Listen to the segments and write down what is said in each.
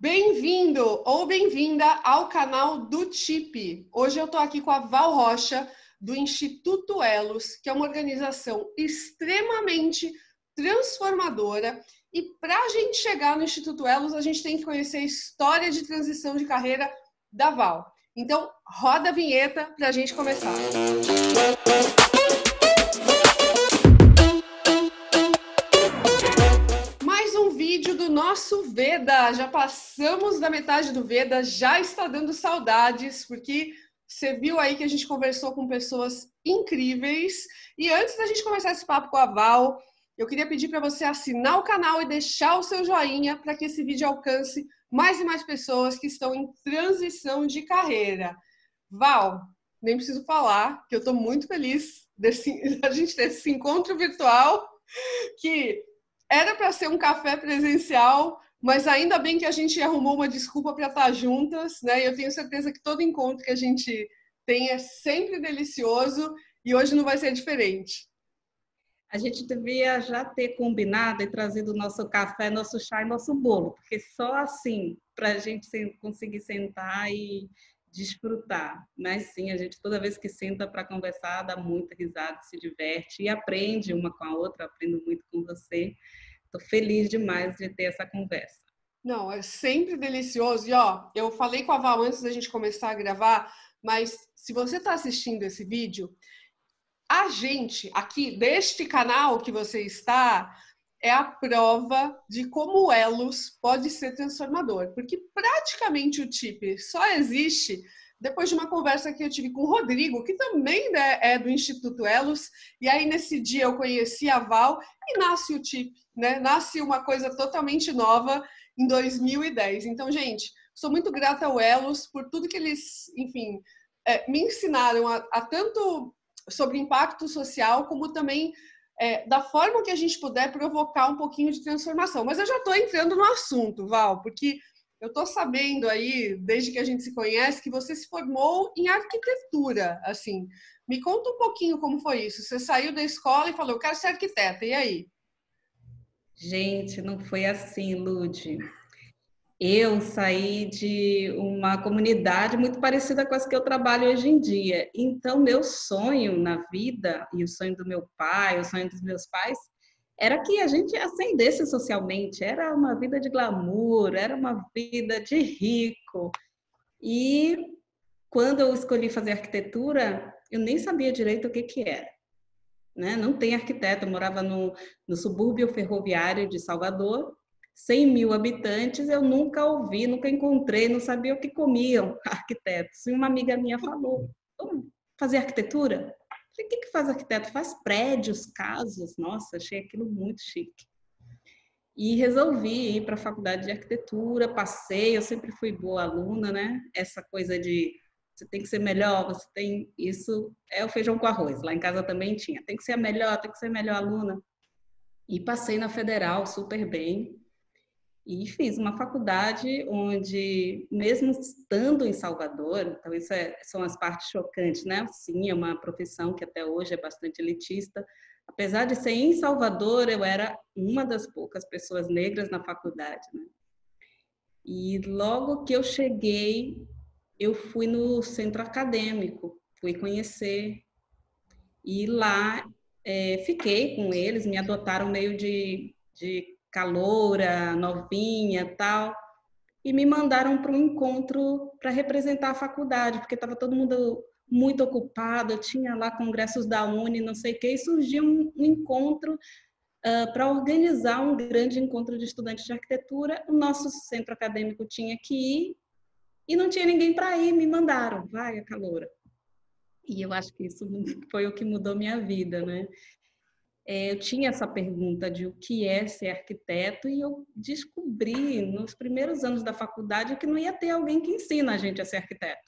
Bem-vindo ou bem-vinda ao canal do TIP. Hoje eu estou aqui com a Val Rocha, do Instituto Elos, que é uma organização extremamente transformadora. E para a gente chegar no Instituto Elos, a gente tem que conhecer a história de transição de carreira da Val. Então, roda a vinheta para a gente começar. Mais um vídeo do nosso Veda. Já passamos da metade do Veda, já está dando saudades, porque você viu aí que a gente conversou com pessoas incríveis. E antes da gente começar esse papo com a Val, eu queria pedir para você assinar o canal e deixar o seu joinha para que esse vídeo alcance mais e mais pessoas que estão em transição de carreira. Val, nem preciso falar que eu estou muito feliz da gente ter esse encontro virtual, que era para ser um café presencial, mas ainda bem que a gente arrumou uma desculpa para estar juntas, né? E eu tenho certeza que todo encontro que a gente tem é sempre delicioso e hoje não vai ser diferente. A gente devia já ter combinado e trazido nosso café, nosso chá e nosso bolo, porque só assim para a gente conseguir sentar e desfrutar. Mas sim, a gente toda vez que senta para conversar, dá muita risada, se diverte e aprende uma com a outra. Aprendo muito com você. Estou feliz demais de ter essa conversa. Não, é sempre delicioso. E ó, eu falei com a Val antes da gente começar a gravar, mas se você está assistindo esse vídeo, a gente aqui deste canal que você está é a prova de como o Elos pode ser transformador, porque praticamente o TIP só existe depois de uma conversa que eu tive com o Rodrigo, que também é do Instituto Elos, e aí nesse dia eu conheci a Val e nasce o TIP, né? Nasce uma coisa totalmente nova em 2010. Então, gente, sou muito grata ao Elos por tudo que eles, enfim, me ensinaram a tanto sobre impacto social, como também da forma que a gente puder provocar um pouquinho de transformação. Mas eu já estou entrando no assunto, Val, porque eu estou sabendo aí, desde que a gente se conhece, que você se formou em arquitetura. Assim, me conta um pouquinho como foi isso. Você saiu da escola e falou, eu quero ser arquiteta, e aí? Gente, não foi assim, Lude. Eu saí de uma comunidade muito parecida com as que eu trabalho hoje em dia. Então, meu sonho na vida, e o sonho do meu pai, o sonho dos meus pais, era que a gente ascendesse socialmente. Era uma vida de glamour, era uma vida de rico. E quando eu escolhi fazer arquitetura, eu nem sabia direito o que que era. Né? Não tem arquiteto, eu morava no subúrbio ferroviário de Salvador, 100 mil habitantes, eu nunca ouvi, nunca encontrei, não sabia o que comiam arquitetos. E uma amiga minha falou, vamos fazer arquitetura? Eu falei, o que faz arquiteto? Faz prédios, casas. Nossa, achei aquilo muito chique. E resolvi ir para a faculdade de arquitetura, passei, eu sempre fui boa aluna, né? Essa coisa de você tem que ser melhor, você tem isso é o feijão com arroz. Lá em casa também tinha. Tem que ser a melhor, tem que ser a melhor aluna. E passei na federal super bem. E fiz uma faculdade onde, mesmo estando em Salvador, então são as partes chocantes, né? Sim, é uma profissão que até hoje é bastante elitista. Apesar de ser em Salvador, eu era uma das poucas pessoas negras na faculdade, né? E logo que eu cheguei, eu fui no centro acadêmico, fui conhecer. E lá fiquei com eles, me adotaram meio de caloura, novinha, tal, e me mandaram para um encontro para representar a faculdade, porque estava todo mundo muito ocupado, eu tinha lá congressos da Uni, não sei o quê, e surgiu um encontro para organizar um grande encontro de estudantes de arquitetura. O nosso centro acadêmico tinha que ir e não tinha ninguém para ir, me mandaram, vai a caloura. E eu acho que isso foi o que mudou minha vida, né? Eu tinha essa pergunta de o que é ser arquiteto e eu descobri nos primeiros anos da faculdade que não ia ter alguém que ensina a gente a ser arquiteto.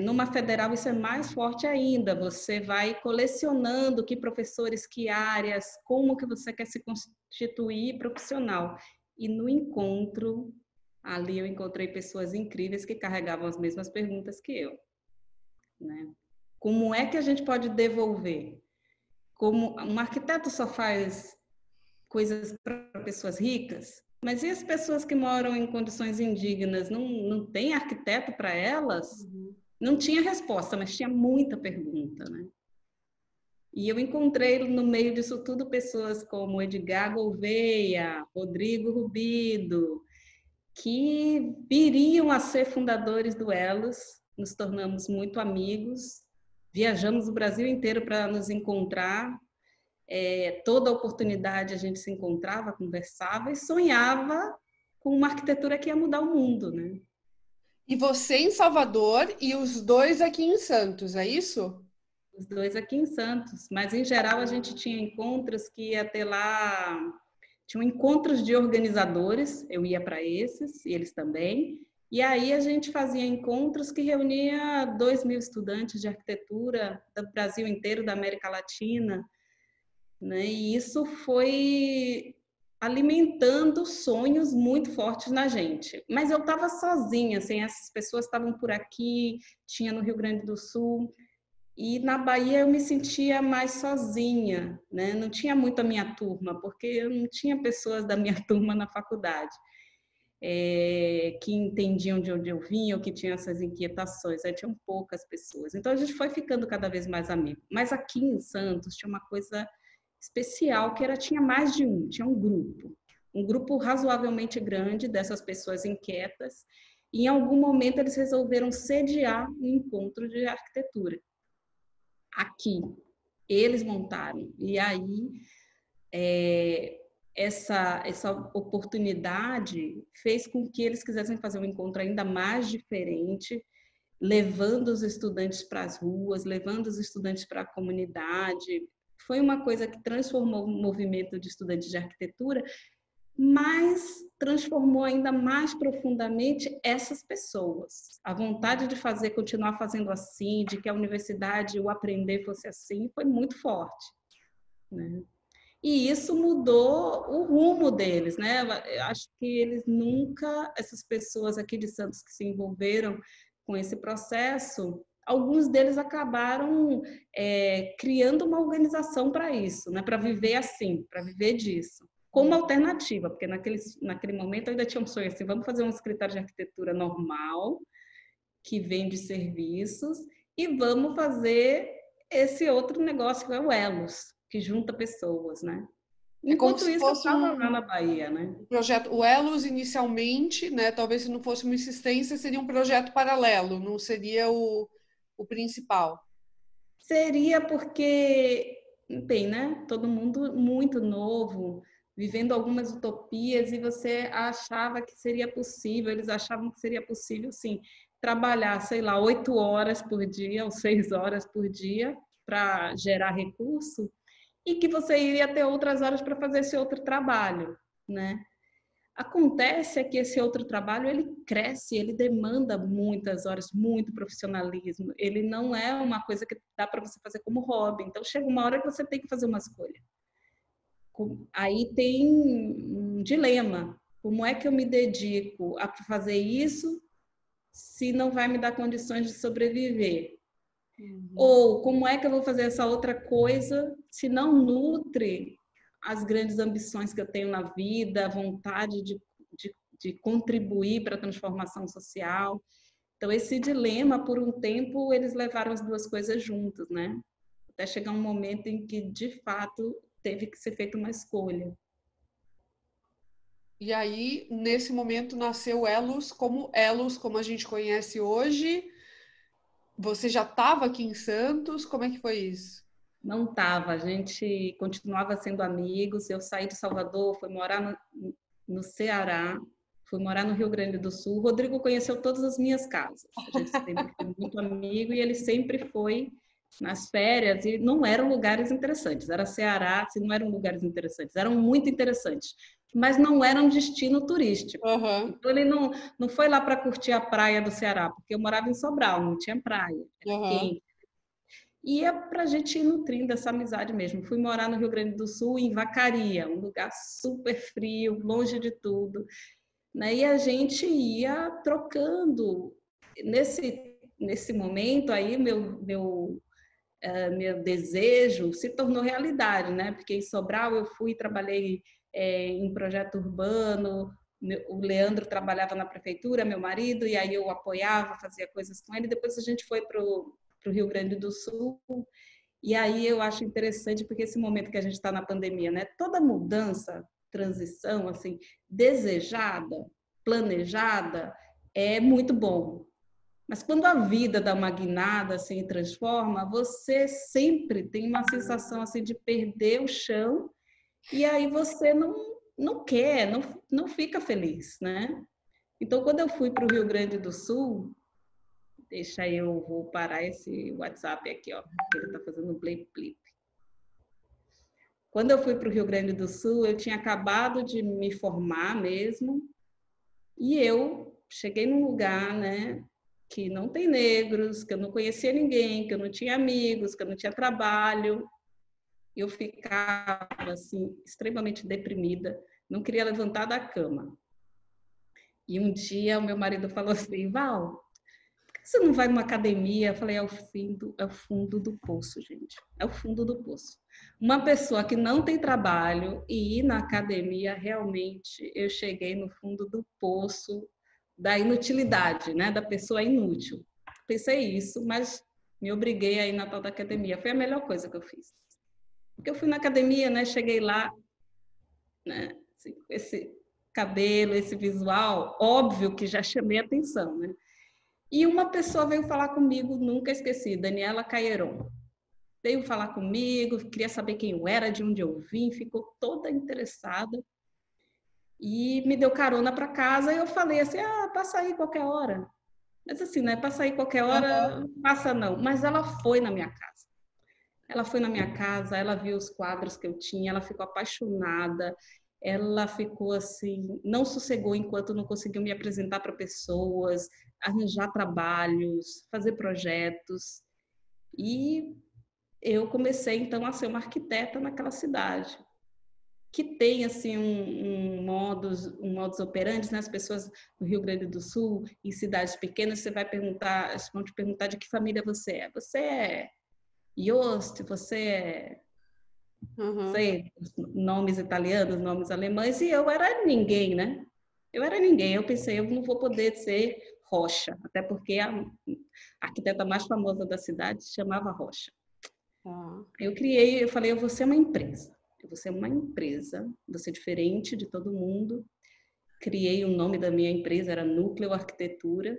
Numa federal isso é mais forte ainda, você vai colecionando que professores, que áreas, como que você quer se constituir profissional. E no encontro, ali eu encontrei pessoas incríveis que carregavam as mesmas perguntas que eu. Né? Como é que a gente pode devolver? Como um arquiteto só faz coisas para pessoas ricas? Mas e as pessoas que moram em condições indignas? Não tem arquiteto para elas? Uhum. Não tinha resposta, mas tinha muita pergunta, né? E eu encontrei no meio disso tudo pessoas como Edgar Gouveia, Rodrigo Rubido, que viriam a ser fundadores do Elos. Nos tornamos muito amigos, viajamos o Brasil inteiro para nos encontrar. Toda oportunidade a gente se encontrava, conversava e sonhava com uma arquitetura que ia mudar o mundo, né? E você em Salvador e os dois aqui em Santos, é isso? Os dois aqui em Santos, mas em geral a gente tinha encontros que ia ter lá, tinham encontros de organizadores, eu ia para esses e eles também, e aí a gente fazia encontros que reunia 2.000 estudantes de arquitetura do Brasil inteiro, da América Latina, né? E isso foi alimentando sonhos muito fortes na gente. Mas eu estava sozinha, assim, essas pessoas estavam por aqui, tinha no Rio Grande do Sul, e na Bahia eu me sentia mais sozinha, né? Não tinha muito a minha turma, porque eu não tinha pessoas da minha turma na faculdade que entendiam de onde eu vinha ou que tinham essas inquietações. Aí tinham poucas pessoas. Então a gente foi ficando cada vez mais amigo. Mas aqui em Santos tinha uma coisa especial que tinha mais de tinha um grupo razoavelmente grande dessas pessoas inquietas. E em algum momento eles resolveram sediar um encontro de arquitetura aqui. Eles montaram. E aí, essa oportunidade fez com que eles quisessem fazer um encontro ainda mais diferente, levando os estudantes para as ruas, levando os estudantes para a comunidade. Foi uma coisa que transformou o movimento de estudantes de arquitetura, mas transformou ainda mais profundamente essas pessoas. A vontade de fazer, continuar fazendo assim, de que a universidade, o aprender fosse assim, foi muito forte, né? E isso mudou o rumo deles, né? Eu acho que eles nunca, essas pessoas aqui de Santos que se envolveram com esse processo, alguns deles acabaram criando uma organização para isso, né? Para viver assim, para viver disso, como alternativa, porque naquele momento ainda tinha um sonho assim, vamos fazer um escritório de arquitetura normal, que vende serviços, e vamos fazer esse outro negócio que é o Elos, que junta pessoas, né? É como Enquanto se isso, eu fosse estava lá um na Bahia, né? projeto. O Elos, inicialmente, né? Talvez se não fosse uma insistência, seria um projeto paralelo, não seria o principal. Seria porque, tem, né? Todo mundo muito novo, vivendo algumas utopias, e você achava que seria possível, eles achavam que seria possível, sim, trabalhar, sei lá, 8 horas por dia ou 6 horas por dia para gerar recurso, e que você iria ter outras horas para fazer esse outro trabalho, né? Acontece é que esse outro trabalho, ele cresce, ele demanda muitas horas, muito profissionalismo. Ele não é uma coisa que dá para você fazer como hobby. Então, chega uma hora que você tem que fazer uma escolha. Aí tem um dilema. Como é que eu me dedico a fazer isso se não vai me dar condições de sobreviver? Uhum. Ou como é que eu vou fazer essa outra coisa se não nutre as grandes ambições que eu tenho na vida, a vontade de contribuir para a transformação social? Então, esse dilema, por um tempo, eles levaram as duas coisas juntas, né? Até chegar um momento em que, de fato, teve que ser feita uma escolha. E aí, nesse momento, nasceu Elos, como a gente conhece hoje. Você já estava aqui em Santos? Como é que foi isso? Não estava, a gente continuava sendo amigos. Eu saí de Salvador, fui morar no Ceará, fui morar no Rio Grande do Sul. O Rodrigo conheceu todas as minhas casas. A gente sempre foi muito amigo e ele sempre foi nas férias, e não eram lugares interessantes. Era Ceará, se não eram lugares interessantes, eram muito interessantes, mas não eram destino turístico. Aham, Então ele não foi lá para curtir a praia do Ceará, porque eu morava em Sobral, não tinha praia, era aham. quente. E é para a gente ir nutrindo essa amizade mesmo. Fui morar no Rio Grande do Sul, em Vacaria, um lugar super frio, longe de tudo, né? E a gente ia trocando. Nesse momento aí, meu desejo se tornou realidade, né? Porque em Sobral eu fui e trabalhei em projeto urbano, O Leandro trabalhava na prefeitura, meu marido, e aí eu apoiava, fazia coisas com ele. Depois a gente foi para o Rio Grande do Sul. E aí eu acho interessante, porque esse momento que a gente está na pandemia, né? Toda mudança, transição, assim, desejada, planejada, é muito bom. Mas quando a vida dá uma guinada, assim, e transforma, você sempre tem uma sensação, assim, de perder o chão, e aí você não quer, não fica feliz, né? Então, quando eu fui para o Rio Grande do Sul, deixa eu vou parar esse WhatsApp aqui, ó, porque ele está fazendo um blip. Quando eu fui para o Rio Grande do Sul, eu tinha acabado de me formar mesmo, e eu cheguei num lugar, né, que não tem negros, que eu não conhecia ninguém, que eu não tinha amigos, que eu não tinha trabalho. Eu ficava assim extremamente deprimida, não queria levantar da cama. E um dia o meu marido falou assim: Val, por que você não vai numa academia? Eu falei: é o fundo do poço, gente. É o fundo do poço. Uma pessoa que não tem trabalho e ir na academia, realmente, eu cheguei no fundo do poço da inutilidade, né? Da pessoa inútil. Pensei isso, mas me obriguei a ir na tal da academia. Foi a melhor coisa que eu fiz. Porque eu fui na academia, né? Cheguei lá, né? Assim, esse cabelo, esse visual, óbvio que já chamei atenção, né? E uma pessoa veio falar comigo, nunca esqueci, Daniela Caieron. Veio falar comigo, queria saber quem eu era, de onde eu vim, ficou toda interessada e me deu carona para casa. E eu falei assim: passa aí qualquer hora. Mas assim, né? Passa aí qualquer hora, passa não. Mas ela foi na minha casa. Ela foi na minha casa, ela viu os quadros que eu tinha, ela ficou apaixonada, ela ficou assim, não sossegou enquanto não conseguiu me apresentar para pessoas, arranjar trabalhos, fazer projetos. E eu comecei então a ser uma arquiteta naquela cidade, que tem assim um modus operandi, né? As pessoas no Rio Grande do Sul, em cidades pequenas, você vai perguntar, eles vão te perguntar de que família você é. Você é Yost, você é, sei, nomes italianos, nomes alemães, e eu era ninguém, né? Eu era ninguém. Eu pensei, eu não vou poder ser Rocha, até porque a arquiteta mais famosa da cidade se chamava Rocha. Eu falei, eu vou ser uma empresa. Eu vou ser uma empresa, vou ser diferente de todo mundo. Criei o nome da minha empresa, era Núcleo Arquitetura.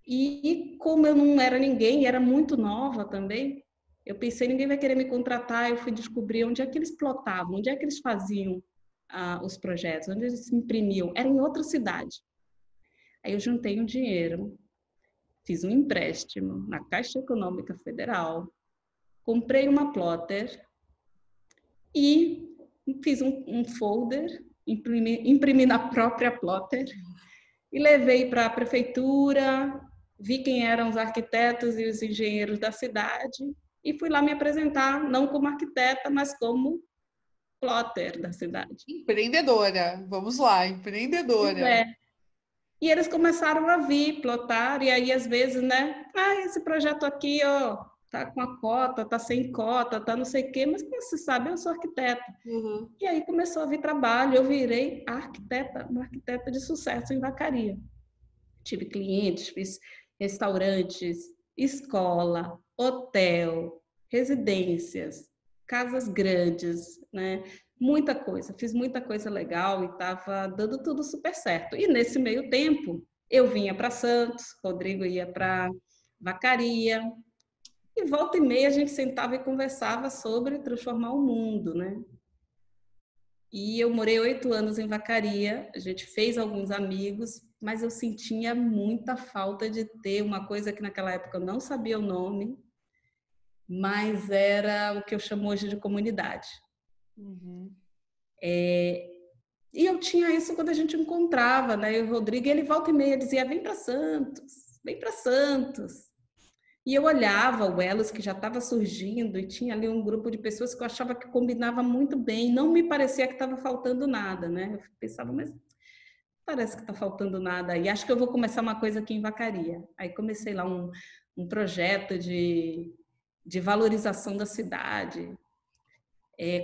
E como eu não era ninguém, era muito nova também, eu pensei, ninguém vai querer me contratar. Eu fui descobrir onde é que eles plotavam, onde é que eles faziam os projetos, onde eles se imprimiam. Era em outra cidade. Aí eu juntei um dinheiro, fiz um empréstimo na Caixa Econômica Federal, comprei uma plotter e fiz um folder, imprimi na própria plotter e levei para a prefeitura, vi quem eram os arquitetos e os engenheiros da cidade e fui lá me apresentar, não como arquiteta, mas como plotter da cidade. Empreendedora, vamos lá, Pois empreendedora. é. E eles começaram a vir plotar, e aí às vezes, né? Esse projeto aqui, ó, tá com a cota, tá sem cota, tá não sei o quê, mas como você sabe, eu sou arquiteta. E aí começou a vir trabalho, eu virei arquiteta, uma arquiteta de sucesso em Vacaria. Tive clientes, fiz restaurantes, escola, hotel, residências, casas grandes, né? Muita coisa, fiz muita coisa legal e estava dando tudo super certo. E nesse meio tempo, eu vinha para Santos, Rodrigo ia para Vacaria, e volta e meia a gente sentava e conversava sobre transformar o mundo, né? E eu morei 8 anos em Vacaria, a gente fez alguns amigos, mas eu sentia muita falta de ter uma coisa que naquela época eu não sabia o nome, mas era o que eu chamo hoje de comunidade. E eu tinha isso quando a gente encontrava, né? E o Rodrigo, ele volta e meia dizia: vem para Santos, vem para Santos. E eu olhava o Elos que já estava surgindo e tinha ali um grupo de pessoas que eu achava que combinava muito bem, não me parecia que estava faltando nada, né? Eu pensava, mas parece que está faltando nada. E acho que eu vou começar uma coisa aqui em Vacaria. Aí comecei lá um projeto de valorização da cidade.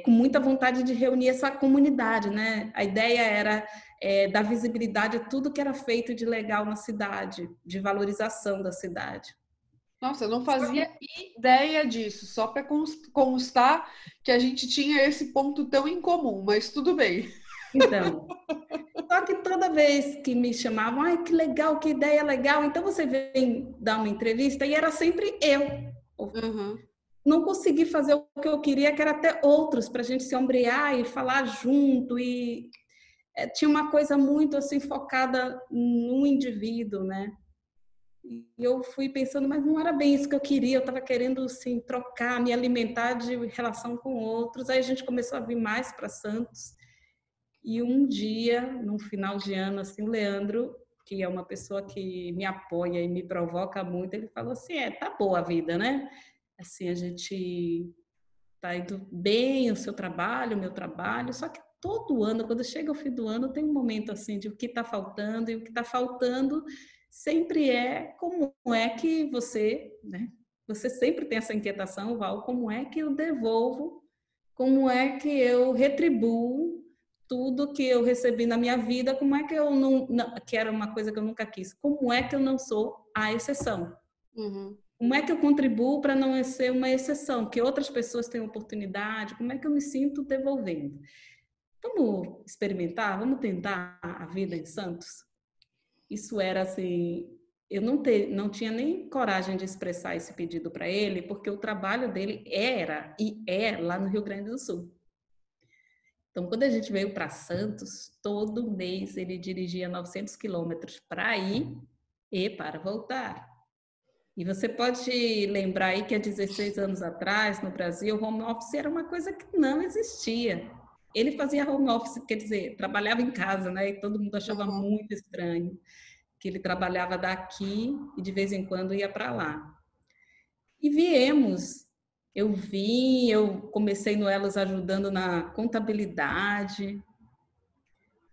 com muita vontade de reunir essa comunidade, né? A ideia era dar visibilidade a tudo que era feito de legal na cidade, de valorização da cidade. Nossa, eu não fazia ideia disso, só para constar que a gente tinha esse ponto tão em comum, mas tudo bem. Então, só que toda vez que me chamavam, ai, que legal, que ideia legal, então você vem dar uma entrevista, e era sempre eu. Uhum. Não consegui fazer o que eu queria, que era ter outros, para a gente se ombrear e falar junto, e tinha uma coisa muito assim focada no indivíduo, né? E eu fui pensando, mas não era bem isso que eu queria, eu estava querendo assim, trocar, me alimentar de relação com outros. Aí a gente começou a vir mais para Santos. E um dia, num final de ano, assim, o Leandro, que é uma pessoa que me apoia e me provoca muito, ele falou assim, tá boa a vida, né? Assim, a gente tá indo bem, o seu trabalho, o meu trabalho, só que todo ano, quando chega o fim do ano, tem um momento assim de o que está faltando, e o que está faltando sempre como é que você, né? Você sempre tem essa inquietação, Val, como é que eu devolvo, como é que eu retribuo tudo que eu recebi na minha vida, como é que eu não, que era uma coisa que eu nunca quis, como é que eu não sou a exceção? Uhum. Como é que eu contribuo para não ser uma exceção, que outras pessoas têm oportunidade? Como é que eu me sinto devolvendo? Vamos experimentar, vamos tentar a vida em Santos? Isso era assim, eu não tinha nem coragem de expressar esse pedido para ele, porque o trabalho dele era e é lá no Rio Grande do Sul. Então, quando a gente veio para Santos, todo mês ele dirigia 900 quilômetros para ir e para voltar. E você pode lembrar aí que há 16 anos atrás, no Brasil, o home office era uma coisa que não existia. Ele fazia home office, quer dizer, trabalhava em casa, né? E todo mundo achava Uhum. muito estranho que ele trabalhava daqui e de vez em quando ia para lá. E viemos. Eu comecei no Elos ajudando na contabilidade,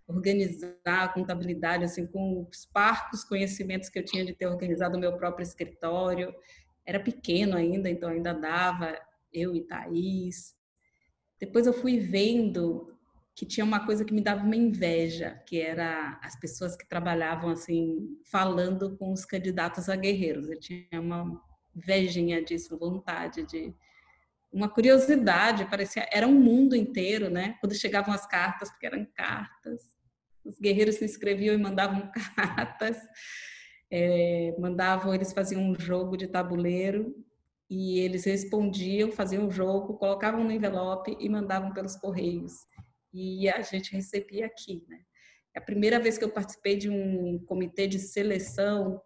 organizar a contabilidade assim com os parcos conhecimentos que eu tinha de ter organizado o meu próprio escritório. Era pequeno ainda, então ainda dava, eu e Thaís. Depois eu fui vendo que tinha uma coisa que me dava uma inveja, que era as pessoas que trabalhavam assim, falando com os candidatos a guerreiros. Eu tinha uma invejinha disso, vontade de uma curiosidade, parecia, era um mundo inteiro, né? Quando chegavam as cartas, porque eram cartas, os guerreiros se inscreviam e mandavam cartas, eles faziam um jogo de tabuleiro e eles respondiam, faziam um jogo, colocavam no envelope e mandavam pelos correios. E a gente recebia aqui, né? É a primeira vez que eu participei de um comitê de seleção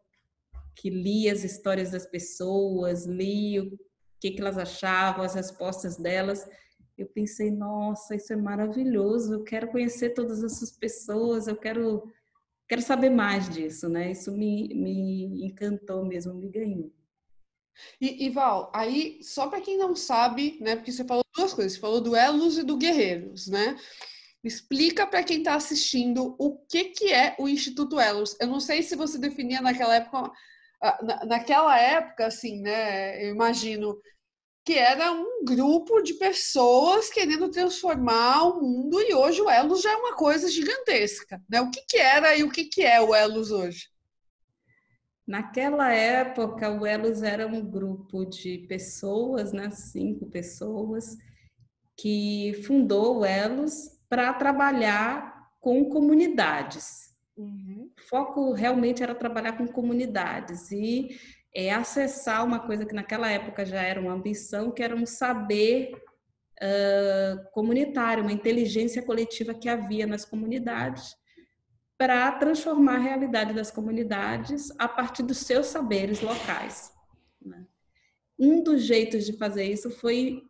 que lia as histórias das pessoas, lia o que elas achavam, as respostas delas. Eu pensei, nossa, isso é maravilhoso, eu quero conhecer todas essas pessoas, eu quero saber mais disso, né? Isso me encantou mesmo, me ganhou. E Val, aí, só para quem não sabe, né? Porque você falou duas coisas, você falou do Elos e do Guerreiros, né? Explica para quem está assistindo o que é o Instituto Elos. Eu não sei se você definia naquela época, naquela época, assim, né? Eu imagino que era um grupo de pessoas querendo transformar o mundo e hoje o Elos já é uma coisa gigantesca, né? O que era e o que é o Elos hoje? Naquela época, o Elos era um grupo de pessoas, né, 5 pessoas, que fundou o Elos para trabalhar com comunidades. Uhum. O foco realmente era trabalhar com comunidades e acessar uma coisa que naquela época já era uma ambição, que era um saber comunitário, uma inteligência coletiva que havia nas comunidades, para transformar a realidade das comunidades a partir dos seus saberes locais, né? Um dos jeitos de fazer isso foi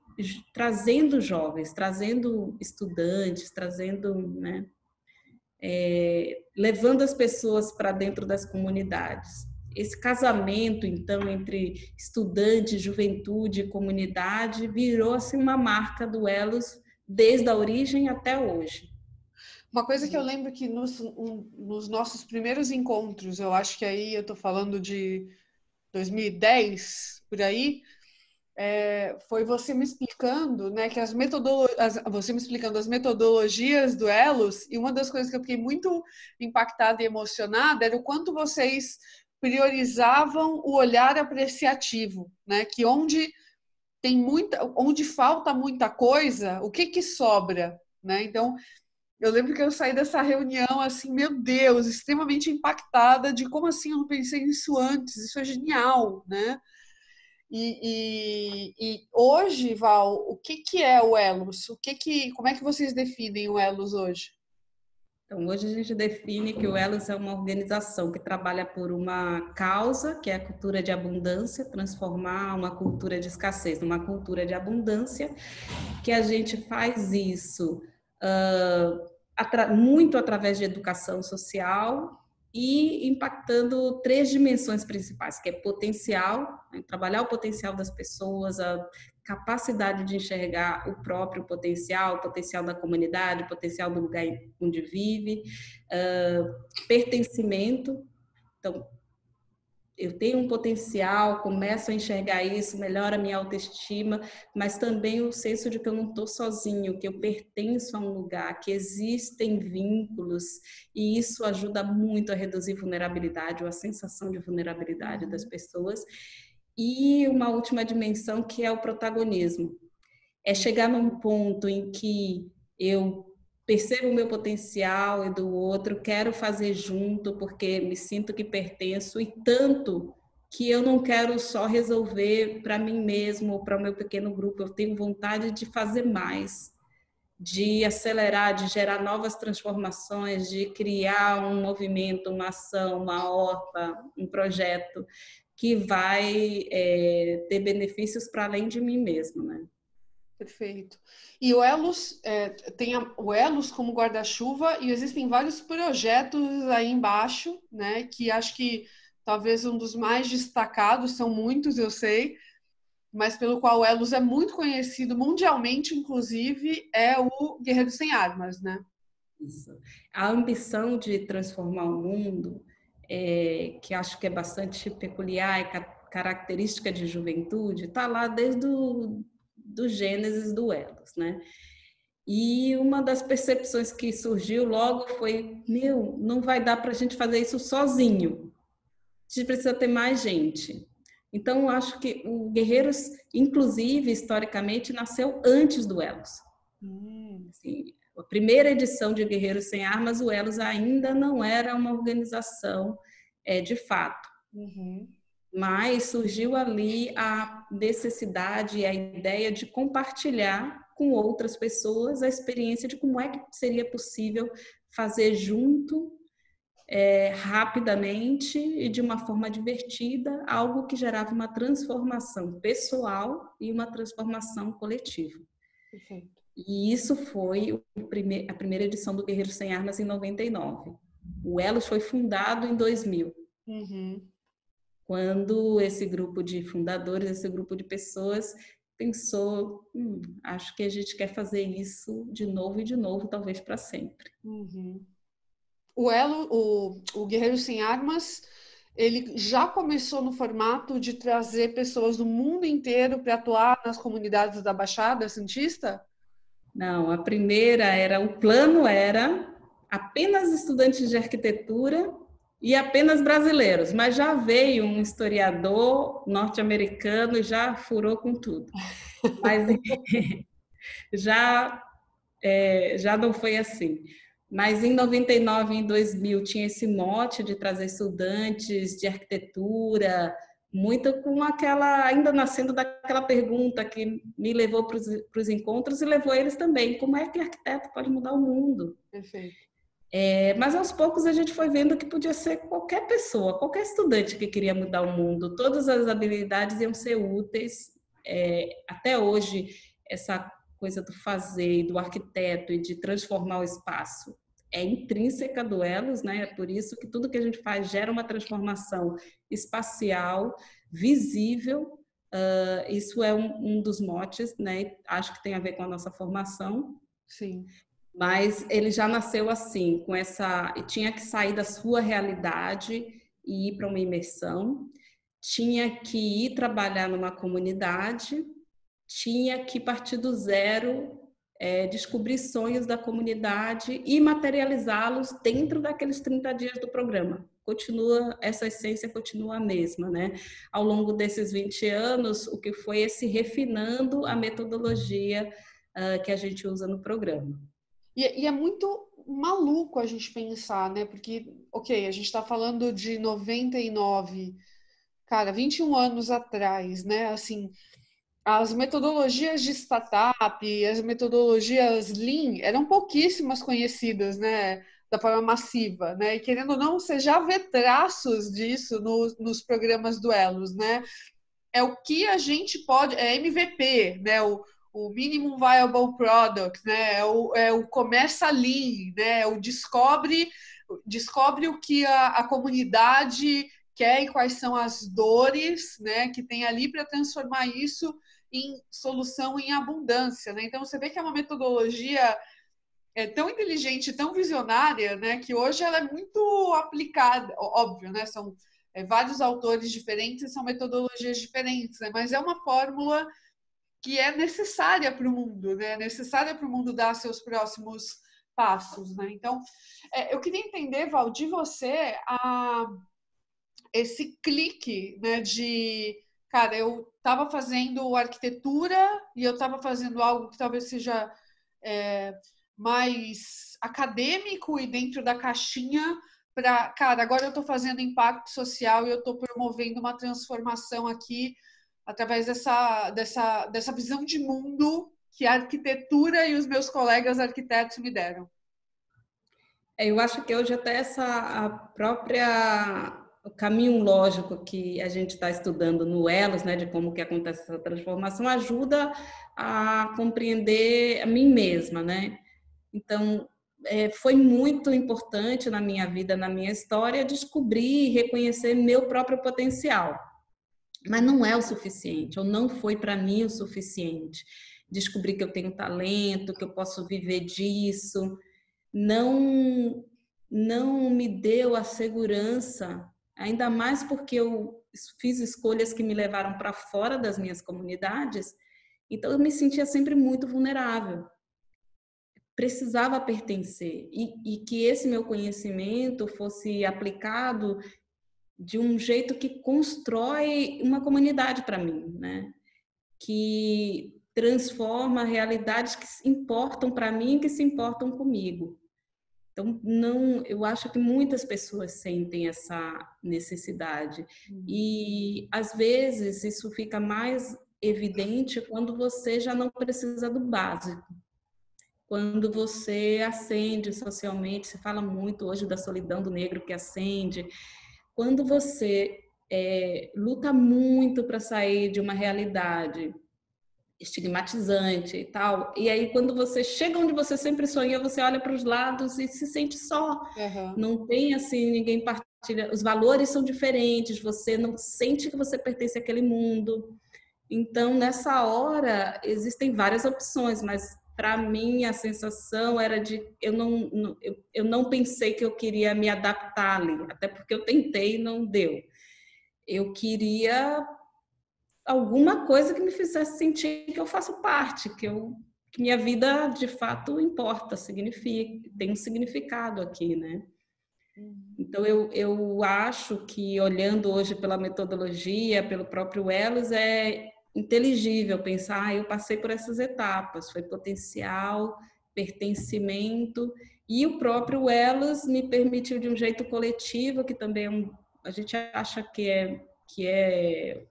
trazendo jovens, trazendo estudantes, trazendo, né, levando as pessoas para dentro das comunidades. Esse casamento, então, entre estudante, juventude e comunidade virou assim, uma marca do Elos desde a origem até hoje. Uma coisa que eu lembro que nos nossos primeiros encontros, eu acho que aí eu tô falando de 2010, por aí, foi você me explicando, né, que você me explicando as metodologias do Elos, e uma das coisas que eu fiquei muito impactada e emocionada era o quanto vocês priorizavam o olhar apreciativo, né, que onde falta muita coisa, o que sobra, né? Então, eu lembro que eu saí dessa reunião assim, meu Deus, extremamente impactada de como assim eu não pensei nisso antes, isso é genial, né? E hoje, Val, o que é o Elos? Como é que vocês definem o Elos hoje? Então, hoje a gente define que o Elos é uma organização que trabalha por uma causa, que é a cultura de abundância, transformar uma cultura de escassez numa cultura de abundância, que a gente faz isso muito através de educação social e impactando 3 dimensões principais, que é potencial, né? Trabalhar o potencial das pessoas, a capacidade de enxergar o próprio potencial, o potencial da comunidade, o potencial do lugar onde vive, pertencimento. Então, eu tenho um potencial, começo a enxergar isso, melhora a minha autoestima, mas também o senso de que eu não estou sozinho, que eu pertenço a um lugar, que existem vínculos, e isso ajuda muito a reduzir vulnerabilidade, ou a sensação de vulnerabilidade das pessoas. E uma última dimensão, que é o protagonismo. É chegar num ponto em que eu percebo o meu potencial e do outro, quero fazer junto porque me sinto que pertenço, e tanto que eu não quero só resolver para mim mesmo ou para o meu pequeno grupo, eu tenho vontade de fazer mais, de acelerar, de gerar novas transformações, de criar um movimento, uma ação, uma horta, um projeto que vai ter benefícios para além de mim mesmo, né? Perfeito. E o Elos tem o Elos como guarda-chuva, e existem vários projetos aí embaixo, né? Que acho que talvez um dos mais destacados, são muitos, eu sei, mas pelo qual o Elos é muito conhecido mundialmente, inclusive, é o Guerreiro Sem Armas, né? Isso. A ambição de transformar o mundo, que acho que é bastante peculiar e característica de juventude, está lá desde do Gênesis do Elos, né? E uma das percepções que surgiu logo foi: não vai dar para a gente fazer isso sozinho. A gente precisa ter mais gente. Então, acho que o Guerreiros, inclusive, historicamente, nasceu antes do Elos. Assim, a primeira edição de Guerreiros Sem Armas, o Elos ainda não era uma organização de fato. Mas surgiu ali a necessidade e a ideia de compartilhar com outras pessoas a experiência de como é que seria possível fazer junto, rapidamente e de uma forma divertida, algo que gerava uma transformação pessoal e uma transformação coletiva. Perfeito. E isso foi a primeira edição do Guerreiros Sem Armas em 99. O Elos foi fundado em 2000. Quando esse grupo de fundadores, esse grupo de pessoas pensou: acho que a gente quer fazer isso de novo e de novo, talvez para sempre. O Guerreiro Sem Armas, ele já começou no formato de trazer pessoas do mundo inteiro para atuar nas comunidades da Baixada Santista? Não, o plano era apenas estudantes de arquitetura e apenas brasileiros, mas já veio um historiador norte-americano e já furou com tudo. Mas já não foi assim. Mas em 99 e em 2000 tinha esse mote de trazer estudantes de arquitetura, muito com aquela, ainda nascendo daquela pergunta que me levou para os encontros e levou eles também: como é que arquiteto pode mudar o mundo? Perfeito. Mas aos poucos a gente foi vendo que podia ser qualquer pessoa, qualquer estudante que queria mudar o mundo, todas as habilidades iam ser úteis. Até hoje, essa coisa do fazer, do arquiteto e de transformar o espaço é intrínseca do Elos, né? É por isso que tudo que a gente faz gera uma transformação espacial, visível. Isso é um dos motes, né? Acho que tem a ver com a nossa formação. Sim. Mas ele já nasceu assim, tinha que sair da sua realidade e ir para uma imersão. tinha que ir trabalhar numa comunidade, tinha que partir do zero, descobrir sonhos da comunidade e materializá-los dentro daqueles 30 dias do programa. Essa essência continua a mesma, né? Ao longo desses 20 anos, o que foi esse refinando a metodologia que a gente usa no programa. E é muito maluco a gente pensar, né? Porque, ok, a gente está falando de 99, cara, 21 anos atrás, né? Assim, as metodologias de startup, as metodologias Lean eram pouquíssimas conhecidas, né? Da forma massiva, né? E querendo ou não, você já vê traços disso nos programas do Elos, né? É o que a gente pode, é MVP, né? O Minimum Viable Product, né? É o começa Lean, né? O descobre o que a comunidade quer e quais são as dores, né? Que tem ali para transformar isso em solução em abundância, né? Então você vê que é uma metodologia tão inteligente, tão visionária, né? Que hoje ela é muito aplicada, óbvio, né? São vários autores diferentes, são metodologias diferentes, né? Mas é uma fórmula que é necessária para o mundo, né? Necessária para o mundo dar seus próximos passos, né? Então, eu queria entender, Val, de você esse clique, né? Cara, eu estava fazendo arquitetura e eu estava fazendo algo que talvez seja mais acadêmico e dentro da caixinha cara, agora eu estou fazendo impacto social e eu estou promovendo uma transformação aqui através dessa visão de mundo que a arquitetura e os meus colegas arquitetos me deram. Eu acho que hoje até o caminho lógico que a gente está estudando no Elos, né, de como que acontece essa transformação, ajuda a compreender a mim mesma, né? Então, foi muito importante na minha vida, na minha história, descobrir e reconhecer meu próprio potencial. Mas não é o suficiente, ou não foi para mim o suficiente. Descobrir que eu tenho talento, que eu posso viver disso, não me deu a segurança, ainda mais porque eu fiz escolhas que me levaram para fora das minhas comunidades, então eu me sentia sempre muito vulnerável. Precisava pertencer e que esse meu conhecimento fosse aplicado de um jeito que constrói uma comunidade para mim, né? Que transforma realidades que importam para mim e que se importam comigo. Então, não, eu acho que muitas pessoas sentem essa necessidade. E, às vezes, isso fica mais evidente quando você já não precisa do básico. Quando você ascende socialmente, se fala muito hoje da solidão do negro que ascende. Quando você luta muito para sair de uma realidade estigmatizante e tal, e aí quando você chega onde você sempre sonhou, você olha para os lados e se sente só. Uhum. Não tem assim, ninguém partilha, os valores são diferentes, você não sente que você pertence àquele mundo. Então, nessa hora, existem várias opções, mas para mim a sensação era de eu não pensei que eu queria me adaptar ali, até porque eu tentei e não deu. Eu queria alguma coisa que me fizesse sentir que eu faço parte, que minha vida de fato importa, tem um significado aqui, né? Então eu acho que olhando hoje pela metodologia, pelo próprio Elos, é inteligível pensar, eu passei por essas etapas, foi potencial, pertencimento, e o próprio Elos me permitiu de um jeito coletivo, que também a gente acha que é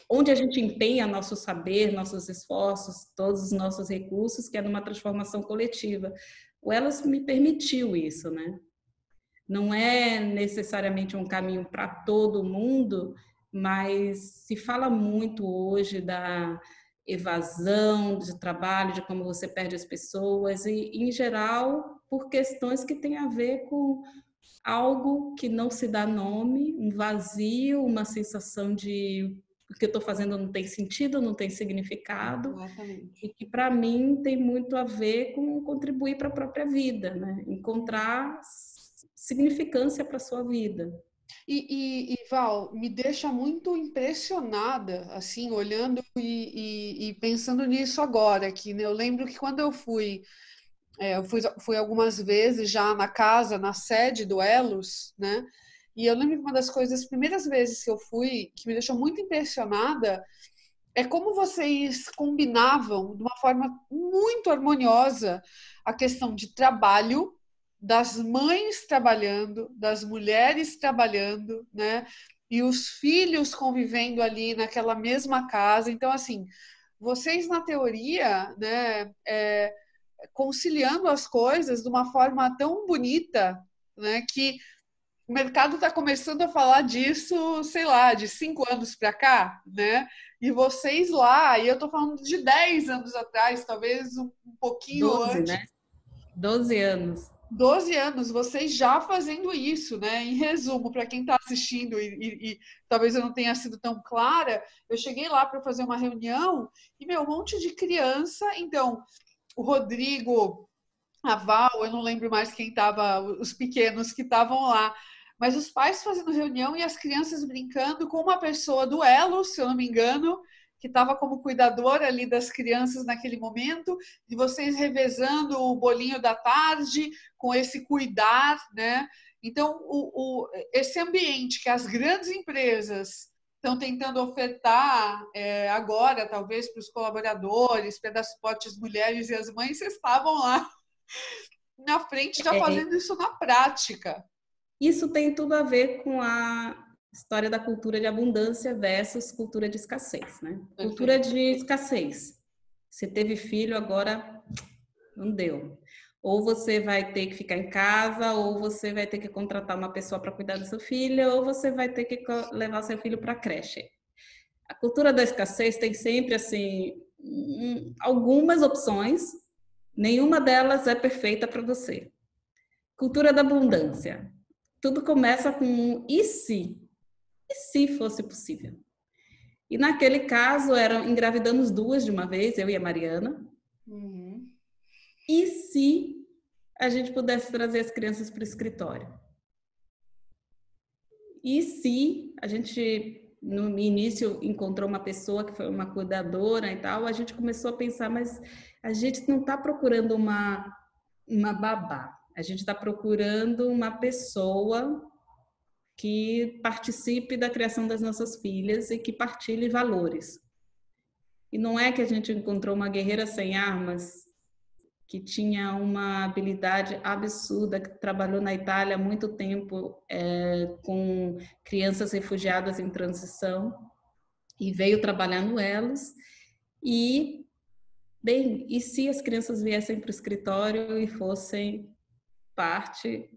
onde a gente empenha nosso saber, nossos esforços, todos os nossos recursos, que é numa transformação coletiva. O Elos me permitiu isso, né? Não é necessariamente um caminho para todo mundo, mas se fala muito hoje da evasão de trabalho, de como você perde as pessoas, e, em geral, por questões que têm a ver com algo que não se dá nome, um vazio, uma sensação de o que eu estou fazendo não tem sentido, não tem significado. Exatamente. E que, para mim, tem muito a ver com contribuir para a própria vida, né? Encontrar significância para a sua vida. Val, me deixa muito impressionada, assim, olhando e pensando nisso agora aqui, né? Eu lembro que quando eu fui algumas vezes já na casa, na sede do Elos, né? E eu lembro que uma das coisas, as primeiras vezes que eu fui, que me deixou muito impressionada, é como vocês combinavam de uma forma muito harmoniosa a questão de trabalho, das mães trabalhando, das mulheres trabalhando, né? E os filhos convivendo ali naquela mesma casa. Então, assim, vocês na teoria, né, conciliando as coisas de uma forma tão bonita, né, que o mercado está começando a falar disso, sei lá, de 5 anos para cá, né? E vocês lá, e eu estou falando de 10 anos atrás, talvez um pouquinho 12, antes, né? 12 anos. 12 anos, vocês já fazendo isso, né? Em resumo, para quem está assistindo e talvez eu não tenha sido tão clara, eu cheguei lá para fazer uma reunião e, meu, um monte de criança. Então, o Rodrigo, a Val, eu não lembro mais quem estava, os pequenos que estavam lá, mas os pais fazendo reunião e as crianças brincando com uma pessoa do Elo, se eu não me engano, que estava como cuidadora ali das crianças naquele momento, e vocês revezando o bolinho da tarde com esse cuidar, né? Então, esse ambiente que as grandes empresas estão tentando ofertar agora, talvez para os colaboradores, para as suportes mulheres e as mães, vocês estavam lá na frente já fazendo isso na prática. Isso tem tudo a ver com a história da cultura de abundância versus cultura de escassez, né? Perfeito. Cultura de escassez. Você teve filho, agora não deu. Ou você vai ter que ficar em casa, ou você vai ter que contratar uma pessoa para cuidar do seu filho, ou você vai ter que levar seu filho para a creche. A cultura da escassez tem sempre assim algumas opções, nenhuma delas é perfeita para você. Cultura da abundância. Tudo começa com um e se? E se fosse possível? E naquele caso, engravidamos duas de uma vez, eu e a Mariana. Uhum. E se a gente pudesse trazer as crianças para o escritório? E se a gente, no início, encontrou uma pessoa que foi uma cuidadora e tal, a gente começou a pensar, mas a gente não está procurando uma babá. A gente está procurando uma pessoa que participe da criação das nossas filhas e que partilhe valores. E não é que a gente encontrou uma guerreira sem armas, que tinha uma habilidade absurda, que trabalhou na Itália há muito tempo com crianças refugiadas em transição e veio trabalhar no Elos. E, bem, e se as crianças viessem para o escritório e fossem parte,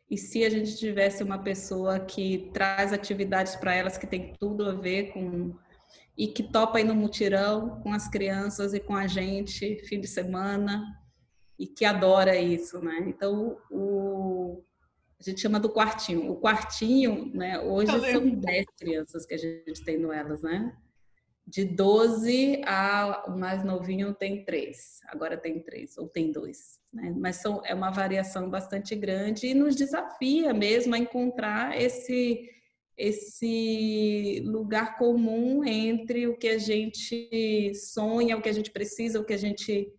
e se a gente tivesse uma pessoa que traz atividades para elas que tem tudo a ver com, e que topa ir no mutirão com as crianças e com a gente fim de semana, e que adora isso, né? Então, a gente chama do quartinho. O quartinho, né? Hoje são 10 crianças que a gente tem no Elas, né? De 12 a o mais novinho tem 3. Agora tem 3, ou tem 2. Né? Mas é uma variação bastante grande e nos desafia mesmo a encontrar esse lugar comum entre o que a gente sonha, o que a gente precisa, o que a gente...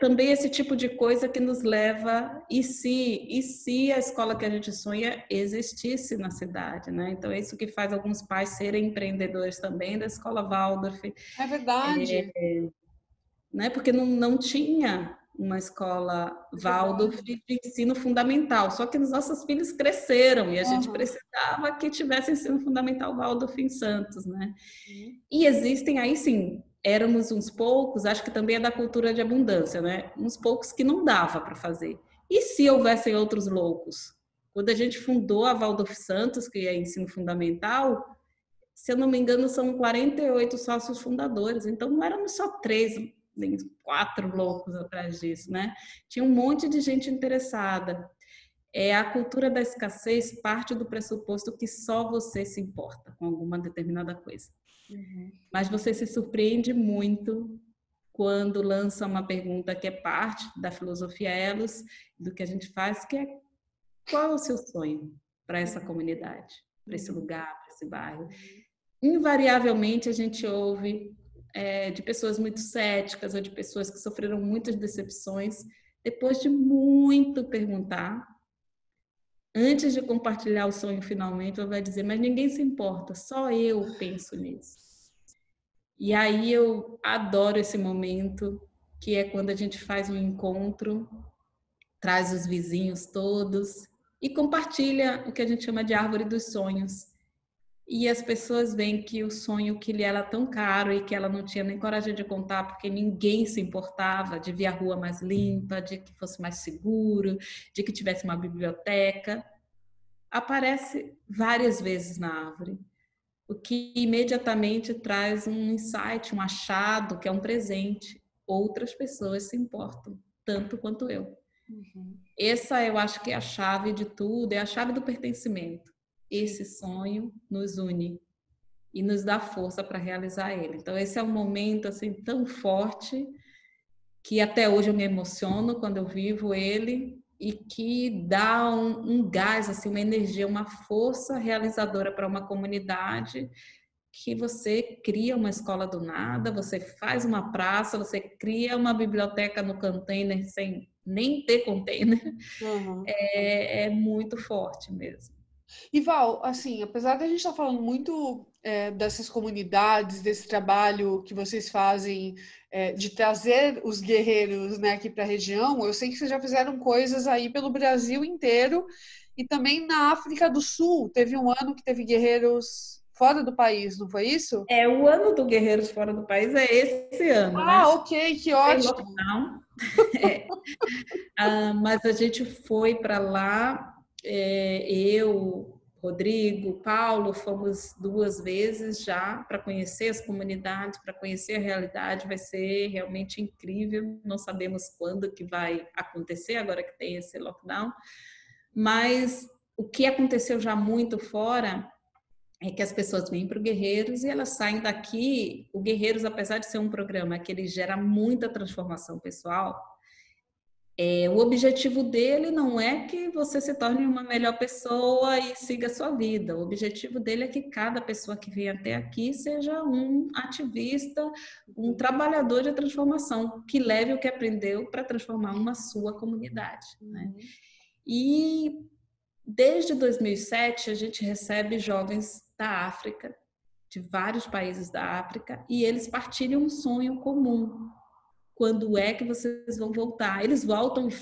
também esse tipo de coisa que nos leva, e se a escola que a gente sonha existisse na cidade, né? Então é isso que faz alguns pais serem empreendedores também da escola Waldorf. É verdade. Né? Porque não tinha uma escola Waldorf de ensino fundamental, só que os nossos filhos cresceram e a gente precisava que tivesse ensino fundamental Waldorf em Santos, né? E existem aí sim, éramos uns poucos, acho que também é da cultura de abundância, né? Uns poucos que não dava para fazer. E se houvessem outros loucos? Quando a gente fundou a Waldorf Santos, que é ensino fundamental, se eu não me engano, são 48 sócios fundadores, então não éramos só 3, nem 4 loucos atrás disso, né? Tinha um monte de gente interessada. A cultura da escassez parte do pressuposto que só você se importa com alguma determinada coisa. Mas você se surpreende muito quando lança uma pergunta que é parte da filosofia Elos, do que a gente faz, que é: qual é o seu sonho? para essa comunidade, para esse lugar, para esse bairro. Invariavelmente a gente ouve de pessoas muito céticas ou de pessoas que sofreram muitas decepções, depois de muito perguntar, antes de compartilhar o sonho finalmente, ela vai dizer, mas ninguém se importa, só eu penso nisso. E aí eu adoro esse momento, que é quando a gente faz um encontro, traz os vizinhos todos e compartilha o que a gente chama de árvore dos sonhos. E as pessoas veem que o sonho que lhe era tão caro e que ela não tinha nem coragem de contar, porque ninguém se importava de ver a rua mais limpa, de que fosse mais seguro, de que tivesse uma biblioteca, aparece várias vezes na árvore, o que imediatamente traz um insight, um achado, que é um presente. Outras pessoas se importam, tanto quanto eu. Essa eu acho que é a chave de tudo, é a chave do pertencimento. Esse sonho nos une e nos dá força para realizar ele. Então esse é um momento assim tão forte que até hoje eu me emociono quando eu vivo ele e que dá um gás, assim, uma energia, uma força realizadora para uma comunidade, que você cria uma escola do nada, você faz uma praça, você cria uma biblioteca no container sem nem ter container. É muito forte mesmo. E Val, assim, apesar da gente estar falando muito dessas comunidades, desse trabalho que vocês fazem de trazer os guerreiros, né, aqui para a região, eu sei que vocês já fizeram coisas aí pelo Brasil inteiro e também na África do Sul. Teve um ano que teve guerreiros fora do país, não foi isso? O ano do Guerreiros Fora do País é esse ano, Ah, né? ok, que Tem ótimo. lockdown. Mas a gente foi para lá, eu, Rodrigo, Paulo, fomos 2 vezes já para conhecer as comunidades, para conhecer a realidade. Vai ser realmente incrível. Não sabemos quando que vai acontecer, agora que tem esse lockdown. Mas o que aconteceu já muito fora é que as pessoas vêm para o Guerreiros e elas saem daqui. O Guerreiros, apesar de ser um programa que ele gera muita transformação pessoal, o objetivo dele não é que você se torne uma melhor pessoa e siga a sua vida. O objetivo dele é que cada pessoa que vem até aqui seja um ativista, um trabalhador de transformação, que leve o que aprendeu para transformar uma sua comunidade, né? E desde 2007 a gente recebe jovens da África, de vários países da África, e eles partilham um sonho comum. Quando é que vocês vão voltar? Eles voltam e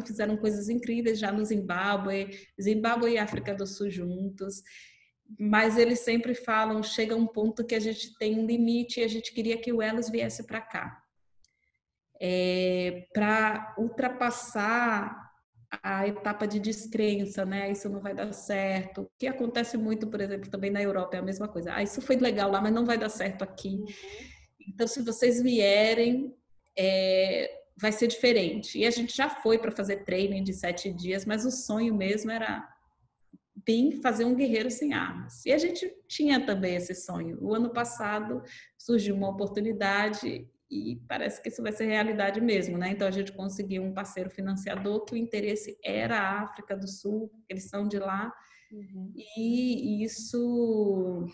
fizeram coisas incríveis já no Zimbábue e África do Sul juntos, mas eles sempre falam, chega um ponto que a gente tem um limite e a gente queria que o Elos viesse para cá. Para ultrapassar a etapa de descrença, né? Isso não vai dar certo. O que acontece muito, por exemplo, também na Europa é a mesma coisa. Isso foi legal lá, mas não vai dar certo aqui. Então, se vocês vierem, vai ser diferente. E a gente já foi para fazer training de 7 dias, mas o sonho mesmo era bem fazer um guerreiro sem armas. E a gente tinha também esse sonho. O ano passado surgiu uma oportunidade e parece que isso vai ser realidade mesmo, né? Então a gente conseguiu um parceiro financiador que o interesse era a África do Sul, eles são de lá, e isso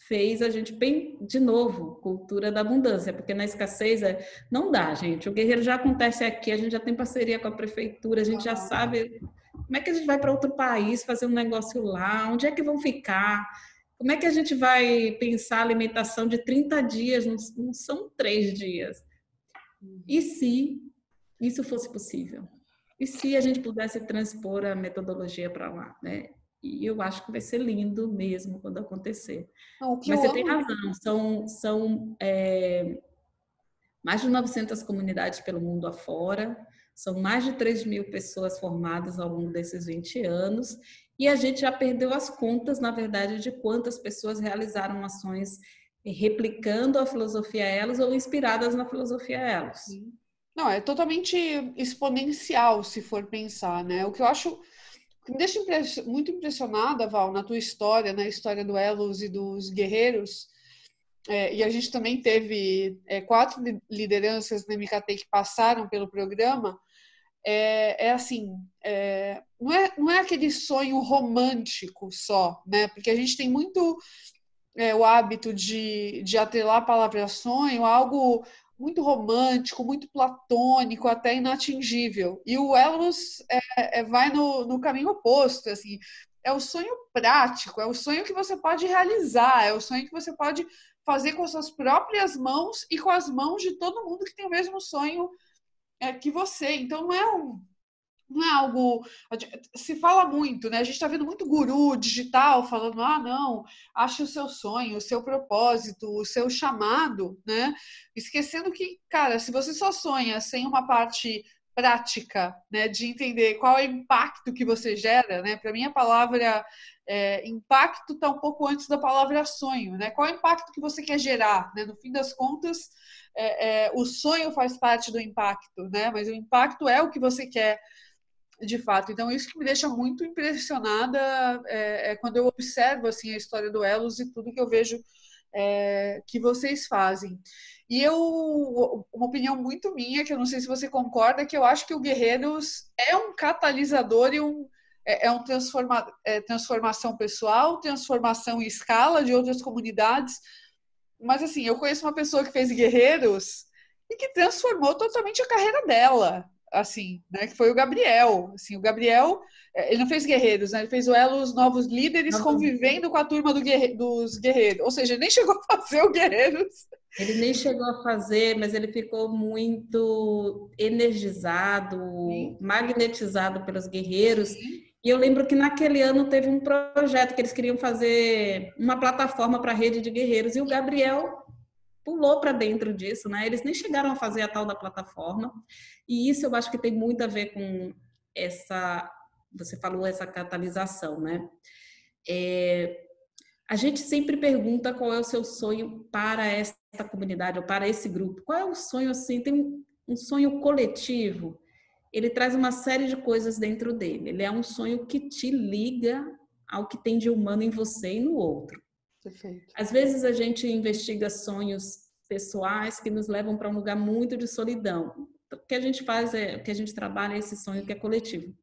fez a gente bem, de novo, cultura da abundância, porque na escassez não dá, gente. O guerreiro já acontece aqui, a gente já tem parceria com a prefeitura, a gente já sabe como é que a gente vai para outro país fazer um negócio lá, onde é que vão ficar, como é que a gente vai pensar a alimentação de 30 dias, não são 3 dias. E se isso fosse possível? E se a gente pudesse transpor a metodologia para lá, né? E eu acho que vai ser lindo mesmo quando acontecer. Mas você tem razão, são mais de 900 comunidades pelo mundo afora, são mais de 3.000 pessoas formadas ao longo desses 20 anos, e a gente já perdeu as contas, na verdade, de quantas pessoas realizaram ações replicando a filosofia Elos ou inspiradas na filosofia Elos. Não, é totalmente exponencial, se for pensar, né? O que eu acho que me deixa muito impressionada, Val, na tua história, na história do Elos e dos guerreiros, e a gente também teve 4 lideranças da MKT que passaram pelo programa, assim, não é aquele sonho romântico só, né? Porque a gente tem muito o hábito de atrelar a palavra sonho a algo muito romântico, muito platônico, até inatingível. E o Elos vai no caminho oposto, assim. É o sonho prático, é o sonho que você pode realizar, é o sonho que você pode fazer com as suas próprias mãos e com as mãos de todo mundo que tem o mesmo sonho que você. Então, não é algo. Se fala muito, né? A gente está vendo muito guru digital falando: não, ache o seu sonho, o seu propósito, o seu chamado, né? Esquecendo que, cara, se você só sonha sem uma parte prática, né, de entender qual é o impacto que você gera, né? Para mim, a palavra impacto está um pouco antes da palavra sonho, né? Qual é o impacto que você quer gerar, né? No fim das contas, o sonho faz parte do impacto, né? Mas o impacto é o que você quer de fato. Então, isso que me deixa muito impressionada quando eu observo assim, a história do Elos e tudo que eu vejo que vocês fazem. E uma opinião muito minha, que eu não sei se você concorda, que eu acho que o Guerreiros é um catalisador e um transformação pessoal, transformação em escala de outras comunidades. Mas, assim, eu conheço uma pessoa que fez Guerreiros e que transformou totalmente a carreira dela, assim, né? Que foi o Gabriel. Assim, o Gabriel, ele não fez Guerreiros, né? Ele fez o Elos Novos Líderes convivendo com a turma dos Guerreiros. Ou seja, ele nem chegou a fazer o Guerreiros. Ele nem chegou a fazer, mas ele ficou muito energizado, Sim. magnetizado pelos guerreiros. Sim. E eu lembro que naquele ano teve um projeto que eles queriam fazer uma plataforma para a rede de guerreiros, e o Gabriel pulou para dentro disso, né? Eles nem chegaram a fazer a tal da plataforma. E isso eu acho que tem muito a ver com você falou, essa catalisação, né? A gente sempre pergunta qual é o seu sonho para essa comunidade ou para esse grupo. Qual é o sonho, assim? Tem um sonho coletivo. Ele traz uma série de coisas dentro dele. Ele é um sonho que te liga ao que tem de humano em você e no outro. Perfeito. Às vezes a gente investiga sonhos pessoais que nos levam para um lugar muito de solidão. O que a gente faz o que a gente trabalha é esse sonho que é coletivo.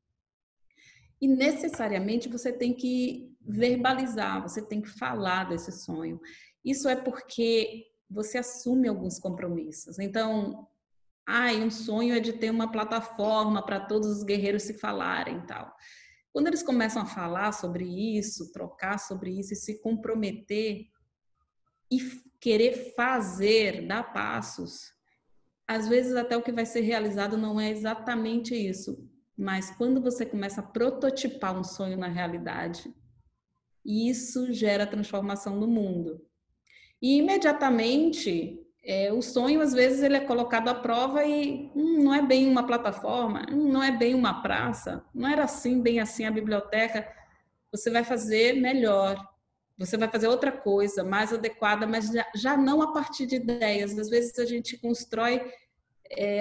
E necessariamente você tem que verbalizar, você tem que falar desse sonho. Isso é porque você assume alguns compromissos. Então, um sonho é de ter uma plataforma para todos os guerreiros se falarem e tal. Quando eles começam a falar sobre isso, trocar sobre isso e se comprometer e querer fazer, dar passos, às vezes até o que vai ser realizado não é exatamente isso, mas quando você começa a prototipar um sonho na realidade, isso gera transformação no mundo. E imediatamente, o sonho às vezes ele é colocado à prova e não é bem uma plataforma, não é bem uma praça, não era assim, bem assim a biblioteca. Você vai fazer melhor, você vai fazer outra coisa mais adequada, mas já não a partir de ideias. Às vezes a gente constrói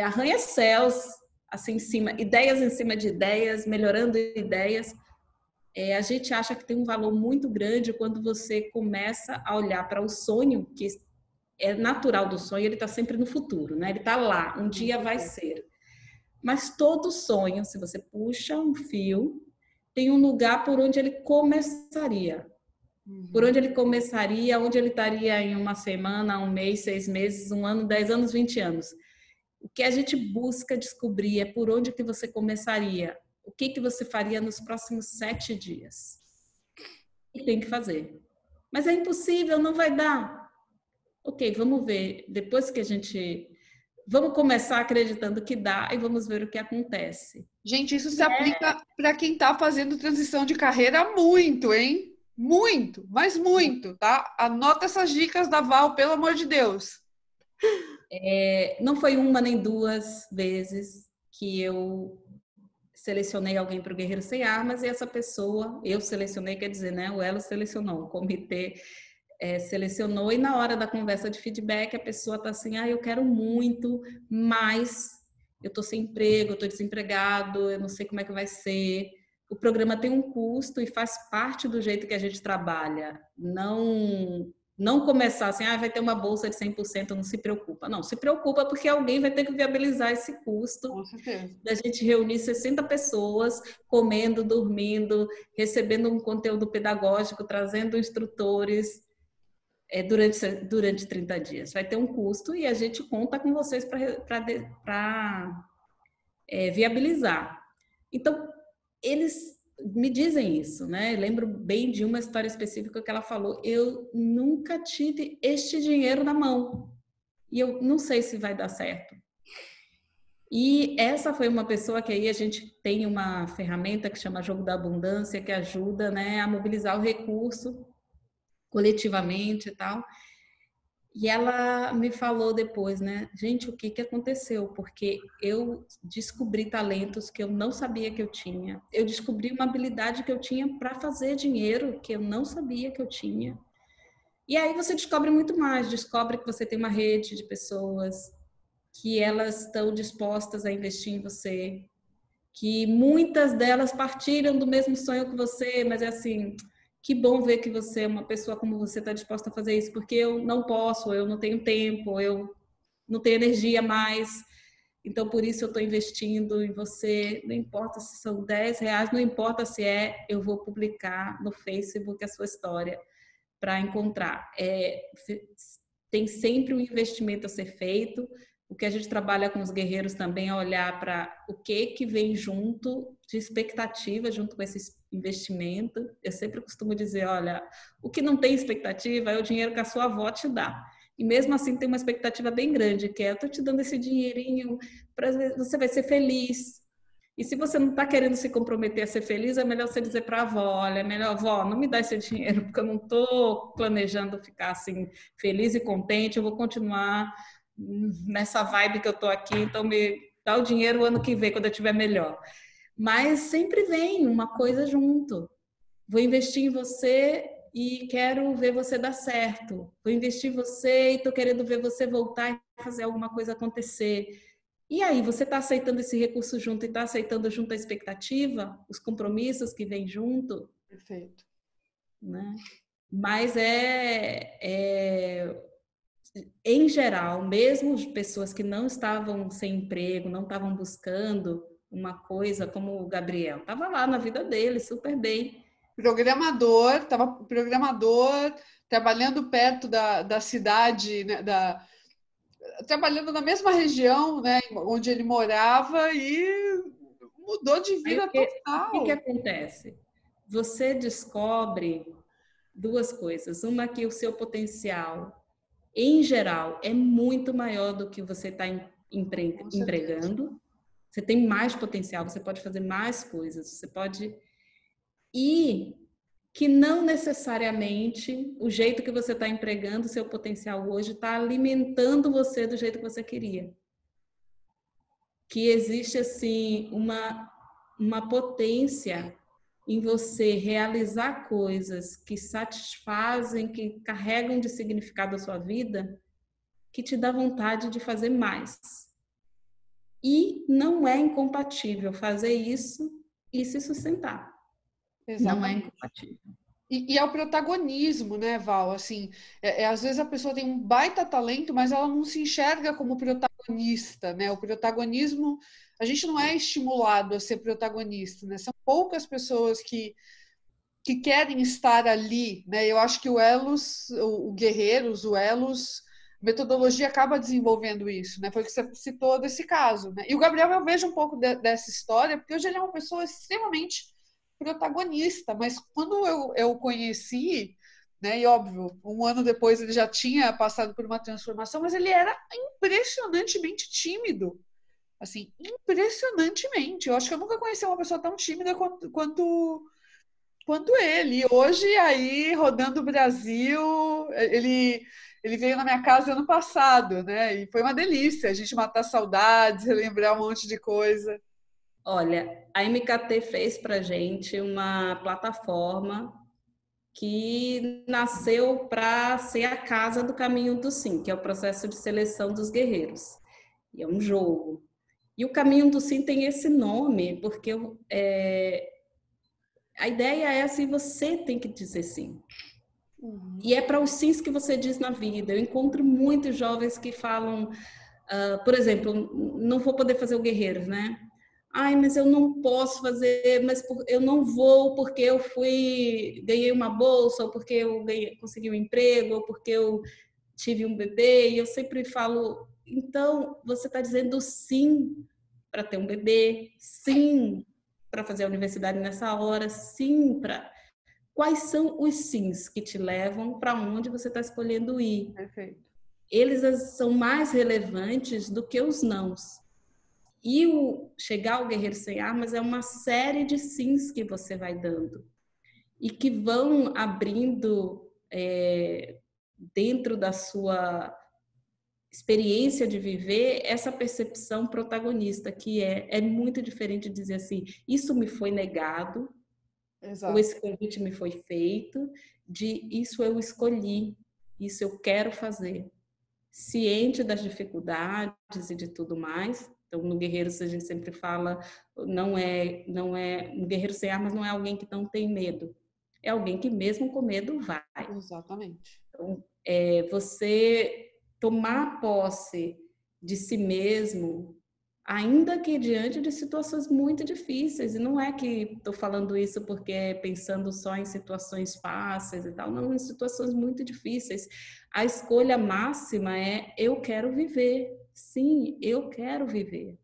arranha-céus assim em cima, ideias em cima de ideias, melhorando ideias. A gente acha que tem um valor muito grande quando você começa a olhar para o sonho, que é natural do sonho, ele está sempre no futuro, né? Ele está lá, um dia vai ser. Mas todo sonho, se você puxa um fio, tem um lugar por onde ele começaria. Por onde ele começaria, onde ele estaria em uma semana, um mês, 6 meses, 1 ano, 10 anos, 20 anos. O que a gente busca descobrir é por onde que você começaria. O que você faria nos próximos 7 dias? E tem que fazer. Mas é impossível, não vai dar. Ok, vamos ver. Depois que vamos começar acreditando que dá e vamos ver o que acontece. Gente, isso se aplica para quem está fazendo transição de carreira muito, hein? Muito, mas muito, tá? Anota essas dicas da Val, pelo amor de Deus. Não foi uma nem 2 vezes que eu selecionei alguém para o Guerreiro Sem Armas, e essa pessoa, eu selecionei, quer dizer, né? O Elo selecionou, o comitê selecionou, e na hora da conversa de feedback a pessoa está assim, eu quero muito, mas eu estou sem emprego, eu estou desempregado, eu não sei como é que vai ser. O programa tem um custo e faz parte do jeito que a gente trabalha. Não Não começar assim, vai ter uma bolsa de 100%, não se preocupa. Não, se preocupa porque alguém vai ter que viabilizar esse custo. Com certeza. Da gente reunir 60 pessoas, comendo, dormindo, recebendo um conteúdo pedagógico, trazendo instrutores durante 30 dias. Vai ter um custo e a gente conta com vocês para viabilizar. Então, eles me dizem isso, né? Eu lembro bem de uma história específica que ela falou: eu nunca tive este dinheiro na mão e eu não sei se vai dar certo. E essa foi uma pessoa que aí a gente tem uma ferramenta que chama Jogo da Abundância, que ajuda, né, a mobilizar o recurso coletivamente e tal. E ela me falou depois, né, gente, o que que aconteceu? Porque eu descobri talentos que eu não sabia que eu tinha. Eu descobri uma habilidade que eu tinha para fazer dinheiro que eu não sabia que eu tinha. E aí você descobre muito mais, descobre que você tem uma rede de pessoas que elas estão dispostas a investir em você, que muitas delas partilham do mesmo sonho que você, mas é assim, que bom ver que você, uma pessoa como você, está disposta a fazer isso, porque eu não posso, eu não tenho tempo, eu não tenho energia mais, então por isso eu estou investindo em você, não importa se são R$10, não importa se eu vou publicar no Facebook a sua história para encontrar. Tem sempre um investimento a ser feito. O que a gente trabalha com os guerreiros também é olhar para o que vem junto de expectativa, junto com esse investimento. Eu sempre costumo dizer, olha, o que não tem expectativa é o dinheiro que a sua avó te dá. E mesmo assim tem uma expectativa bem grande, que é, eu estou te dando esse dinheirinho, você vai ser feliz. E se você não está querendo se comprometer a ser feliz, é melhor você dizer para a avó, olha, é melhor, avó, não me dá esse dinheiro, porque eu não estou planejando ficar assim feliz e contente, eu vou continuar nessa vibe que eu estou aqui, então me dá o dinheiro o ano que vem, quando eu estiver melhor. Mas sempre vem uma coisa junto. Vou investir em você e quero ver você dar certo. Vou investir em você e estou querendo ver você voltar e fazer alguma coisa acontecer. E aí, você está aceitando esse recurso junto e está aceitando junto a expectativa, os compromissos que vêm junto? Perfeito. Né? Mas em geral, mesmo pessoas que não estavam sem emprego, não estavam buscando uma coisa como o Gabriel, estava lá na vida dele, super bem. Programador, trabalhando perto da cidade, né, trabalhando na mesma região, né, onde ele morava e mudou de Aí, vida o que total. acontece? Você descobre duas coisas. Uma, que o seu potencial, em geral, é muito maior do que você está Com certeza. empregando. Você tem mais potencial, você pode fazer mais coisas, você pode... E que não necessariamente o jeito que você está empregando o seu potencial hoje está alimentando você do jeito que você queria. Que existe, assim, uma potência em você realizar coisas que satisfazem, que carregam de significado a sua vida, que te dá vontade de fazer mais. E não é incompatível fazer isso e se sustentar. Não é Exatamente. incompatível. E é o protagonismo, né, Val? Assim, às vezes a pessoa tem um baita talento, mas ela não se enxerga como protagonista, né? O protagonismo, a gente não é estimulado a ser protagonista, né? São poucas pessoas que querem estar ali, né? Eu acho que o Elos, o Guerreiros, o Elos, metodologia acaba desenvolvendo isso, né? Foi o que você citou desse caso, né? E o Gabriel, eu vejo um pouco dessa história, porque hoje ele é uma pessoa extremamente protagonista, mas quando eu conheci, né, e óbvio, um ano depois ele já tinha passado por uma transformação, mas ele era impressionantemente tímido, assim, impressionantemente. Eu acho que eu nunca conheci uma pessoa tão tímida quanto ele. E hoje, aí, rodando o Brasil, ele veio na minha casa ano passado, né? E foi uma delícia a gente matar saudades, relembrar um monte de coisa. Olha, a MKT fez para gente uma plataforma que nasceu para ser a casa do Caminho do Sim, que é o processo de seleção dos guerreiros. E é um jogo. E o Caminho do Sim tem esse nome porque a ideia é assim, você tem que dizer sim. E é para os sims que você diz na vida. Eu encontro muitos jovens que falam, por exemplo, não vou poder fazer o Guerreiros, né? Ai, mas eu não posso fazer, eu não vou porque eu ganhei uma bolsa, ou porque eu consegui um emprego, ou porque eu tive um bebê. E eu sempre falo, então você está dizendo sim para ter um bebê, sim para fazer a universidade nessa hora, sim para... Quais são os sims que te levam para onde você está escolhendo ir? Perfeito. Eles são mais relevantes do que os nãos. E o chegar ao Guerreiro Sem Armas é uma série de sims que você vai dando e que vão abrindo dentro da sua experiência de viver essa percepção protagonista, que é muito diferente de dizer assim, isso me foi negado, Exato. ou esse convite me foi feito, de isso eu escolhi, isso eu quero fazer. Ciente das dificuldades e de tudo mais. Então, no Guerreiros a gente sempre fala, um guerreiro sem armas não é alguém que não tem medo, é alguém que mesmo com medo vai. Exatamente. Então, você tomar posse de si mesmo, ainda que diante de situações muito difíceis, e não é que estou falando isso porque pensando só em situações fáceis e tal, não, em situações muito difíceis. A escolha máxima é eu quero viver. Sim, eu quero viver.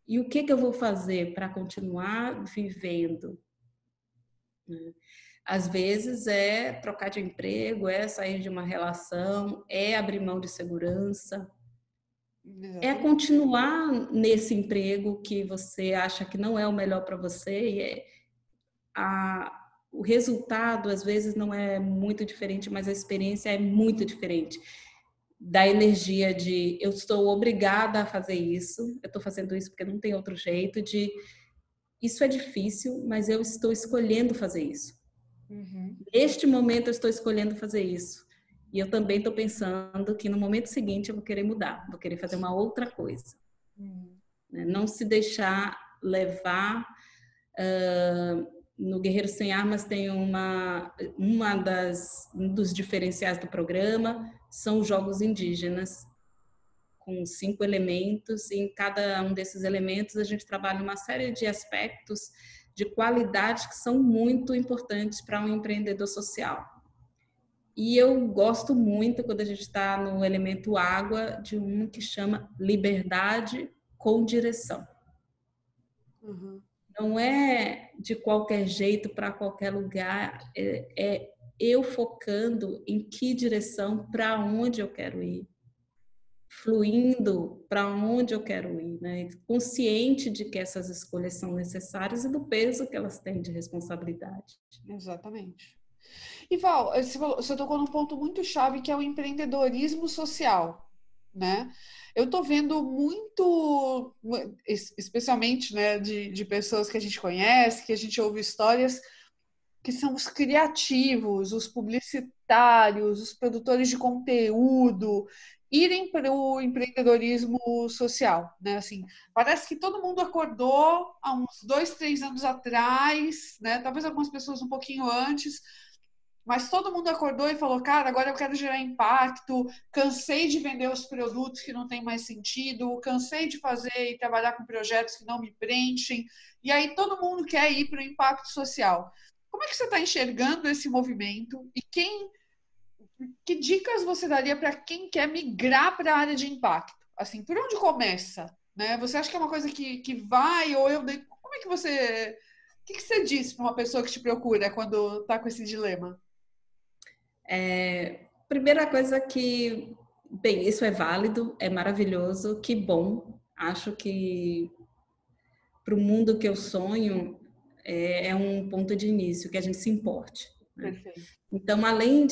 E o que eu vou fazer para continuar vivendo? Às vezes é trocar de emprego, é sair de uma relação, é abrir mão de segurança, é Exatamente. continuar nesse emprego que você acha que não é o melhor para você e o resultado às vezes não é muito diferente, mas a experiência é muito diferente. Da energia de eu estou obrigada a fazer isso, eu estou fazendo isso porque não tem outro jeito, de isso é difícil, mas eu estou escolhendo fazer isso. Neste momento eu estou escolhendo fazer isso. E eu também estou pensando que no momento seguinte eu vou querer mudar, vou querer fazer uma outra coisa. Não se deixar levar. No Guerreiro Sem Armas tem um dos diferenciais do programa são os jogos indígenas, com 5 elementos, e em cada um desses elementos a gente trabalha uma série de aspectos de qualidade que são muito importantes para um empreendedor social. E eu gosto muito, quando a gente está no elemento água, de um que chama liberdade com direção. Não é de qualquer jeito, para qualquer lugar, é eu focando em que direção, para onde eu quero ir, fluindo para onde eu quero ir, né? Consciente de que essas escolhas são necessárias e do peso que elas têm de responsabilidade. Exatamente. E Val, você tocou num ponto muito chave que é o empreendedorismo social, né? Eu tô vendo muito, especialmente, né, de pessoas que a gente conhece, que a gente ouve histórias, que são os criativos, os publicitários, os produtores de conteúdo, irem para o empreendedorismo social, né? Assim, parece que todo mundo acordou há uns 2, 3 anos atrás, né? Talvez algumas pessoas um pouquinho antes, mas todo mundo acordou e falou, cara, agora eu quero gerar impacto, cansei de vender os produtos que não têm mais sentido, cansei de fazer e trabalhar com projetos que não me preenchem, e aí todo mundo quer ir para o impacto social. Como é que você está enxergando esse movimento e que dicas você daria para quem quer migrar para a área de impacto? Assim, por onde começa? Né? Você acha que é uma coisa que vai ou eu... Como é que você... O que você diz para uma pessoa que te procura quando está com esse dilema? Primeira coisa que, bem, isso é válido, é maravilhoso, que bom. Acho que para o mundo que eu sonho é um ponto de início, que a gente se importe. Né? Perfeito. Então, além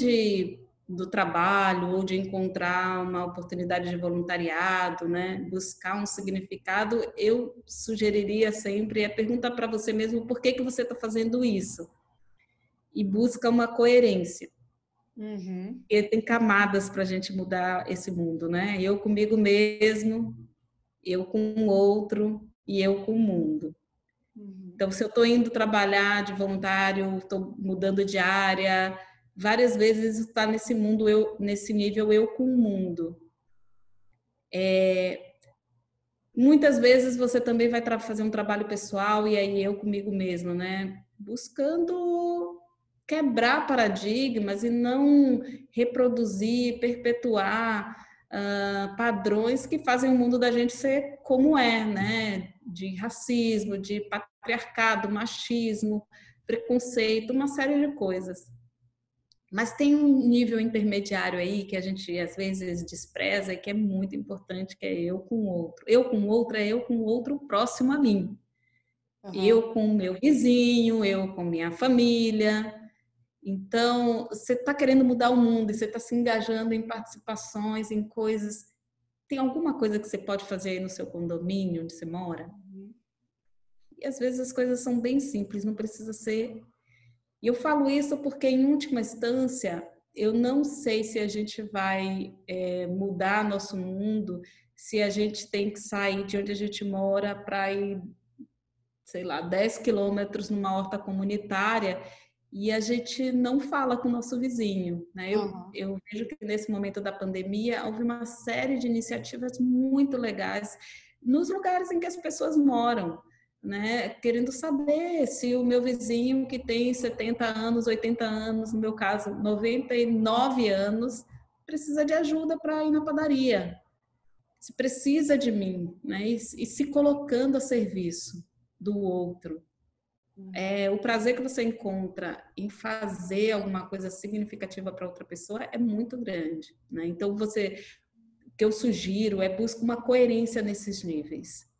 do trabalho ou de encontrar uma oportunidade de voluntariado, né, buscar um significado, eu sugeriria sempre perguntar para você mesmo por que você está fazendo isso e busca uma coerência. Porque tem camadas para a gente mudar esse mundo, né? Eu comigo mesmo, eu com o outro e eu com o mundo. Então, se eu estou indo trabalhar de voluntário, estou mudando de área, várias vezes está nesse mundo, nesse nível eu com o mundo. Muitas vezes você também vai fazer um trabalho pessoal e aí eu comigo mesmo, né? Buscando quebrar paradigmas e não reproduzir, perpetuar padrões que fazem o mundo da gente ser como é, né? De racismo, de patriarcado, machismo, preconceito, uma série de coisas. Mas tem um nível intermediário aí que a gente às vezes despreza e que é muito importante, que é eu com o outro. Eu com o outro é eu com o outro próximo a mim. Uhum. Eu com o meu vizinho, eu com minha família. Então, você está querendo mudar o mundo e você está se engajando em participações, em coisas. Tem alguma coisa que você pode fazer aí no seu condomínio, onde você mora? Uhum. E às vezes as coisas são bem simples, não precisa ser. E eu falo isso porque, em última instância, eu não sei se a gente vai mudar nosso mundo, se a gente tem que sair de onde a gente mora para ir, sei lá, 10 quilômetros numa horta comunitária e a gente não fala com o nosso vizinho, né? Eu vejo que nesse momento da pandemia houve uma série de iniciativas muito legais nos lugares em que as pessoas moram, né? Querendo saber se o meu vizinho que tem 70 anos, 80 anos, no meu caso 99 anos, precisa de ajuda para ir na padaria, se precisa de mim, né? E se colocando a serviço do outro. O prazer que você encontra em fazer alguma coisa significativa para outra pessoa é muito grande, né? Então, o que eu sugiro é buscar uma coerência nesses níveis.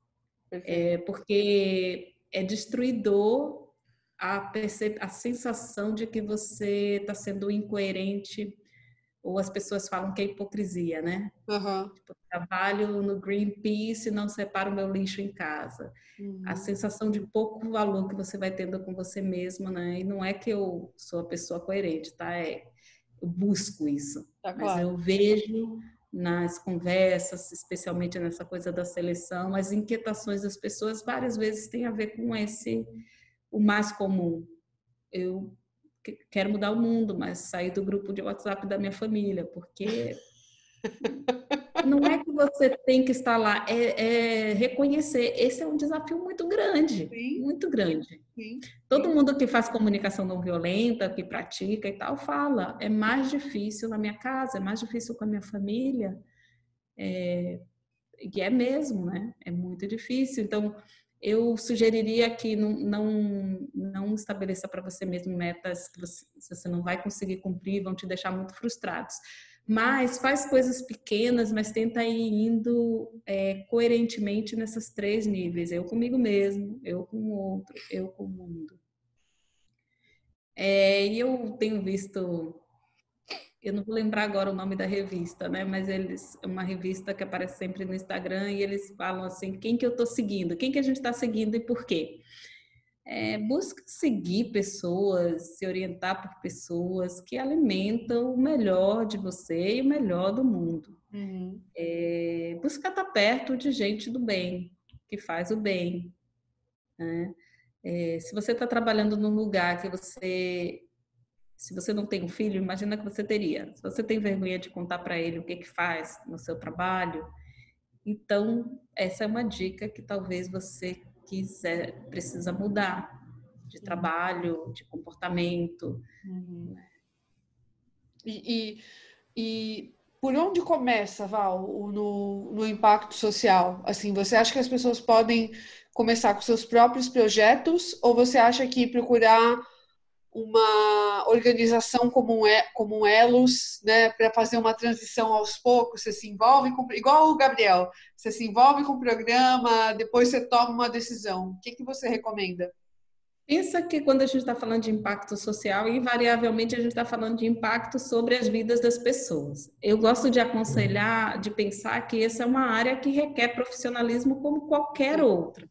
Porque é destruidor a sensação de que você está sendo incoerente, ou as pessoas falam que é hipocrisia, né? Uhum. Tipo, trabalho no Greenpeace e não separo o meu lixo em casa. Uhum. A sensação de pouco valor que você vai tendo com você mesma, né? E não é que eu sou a pessoa coerente, tá? Eu busco isso. Tá, mas claro. Eu vejo nas conversas, especialmente nessa coisa da seleção, as inquietações das pessoas várias vezes têm a ver com o mais comum. Eu quero mudar o mundo, mas sair do grupo de WhatsApp da minha família, porque não é que você tem que estar lá, é reconhecer. Esse é um desafio muito grande, sim, muito grande. Sim, todo mundo que faz comunicação não violenta, que pratica e tal, fala, é mais difícil na minha casa, é mais difícil com a minha família, e é mesmo, né? É muito difícil. Então, eu sugeriria que não estabeleça para você mesmo metas que você não vai conseguir cumprir, vão te deixar muito frustrados. Mas faz coisas pequenas, mas tenta ir indo coerentemente nesses 3 níveis. Eu comigo mesmo, eu com o outro, eu com o mundo. E eu tenho visto, eu não vou lembrar agora o nome da revista, né? Mas é uma revista que aparece sempre no Instagram e eles falam assim, quem que eu estou seguindo? Quem que a gente está seguindo e por quê? Busca seguir pessoas, se orientar por pessoas que alimentam o melhor de você e o melhor do mundo. Uhum. Busca estar perto de gente do bem, que faz o bem. Né? Se você está trabalhando num lugar que se você não tem um filho, imagina que você teria. Se você tem vergonha de contar para ele o que faz no seu trabalho, então essa é uma dica que talvez você precisa mudar de trabalho, de comportamento. Uhum. E por onde começa, Val, no impacto social? Assim, você acha que as pessoas podem começar com seus próprios projetos ou você acha que procurar uma organização como um Elos, né, para fazer uma transição aos poucos, você se envolve com, igual o Gabriel, você se envolve com o programa, depois você toma uma decisão. O que você recomenda? Pensa que quando a gente está falando de impacto social, invariavelmente a gente está falando de impacto sobre as vidas das pessoas. Eu gosto de aconselhar, de pensar que essa é uma área que requer profissionalismo como qualquer outra.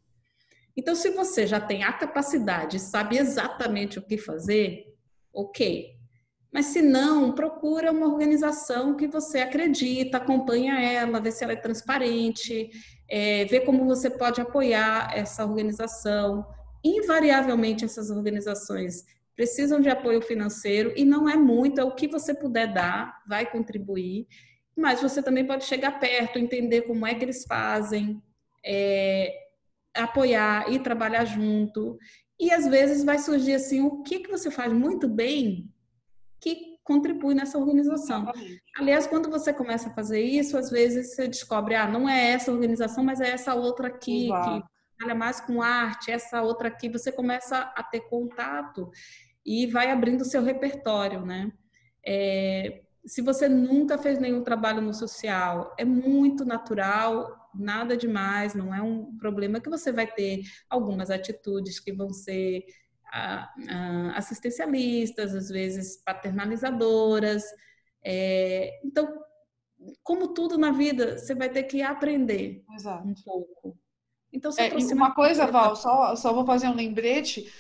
Então, se você já tem a capacidade, sabe exatamente o que fazer, ok. Mas se não, procura uma organização que você acredita, acompanha ela, vê se ela é transparente, vê como você pode apoiar essa organização. Invariavelmente, essas organizações precisam de apoio financeiro, e não é muito, é o que você puder dar, vai contribuir, mas você também pode chegar perto, entender como é que eles fazem, apoiar e trabalhar junto. E às vezes vai surgir assim, o que você faz muito bem que contribui nessa organização. Exatamente. Aliás, quando você começa a fazer isso, às vezes você descobre, não é essa organização, mas é essa outra aqui, que trabalha mais com arte, essa outra aqui. Você começa a ter contato e vai abrindo o seu repertório, né? Se você nunca fez nenhum trabalho no social, é muito natural, nada demais, não é um problema que você vai ter algumas atitudes que vão ser assistencialistas, às vezes paternalizadoras. Então, como tudo na vida, você vai ter que aprender um pouco. Então, se E aproxima. uma coisa, Val, só vou fazer um lembrete.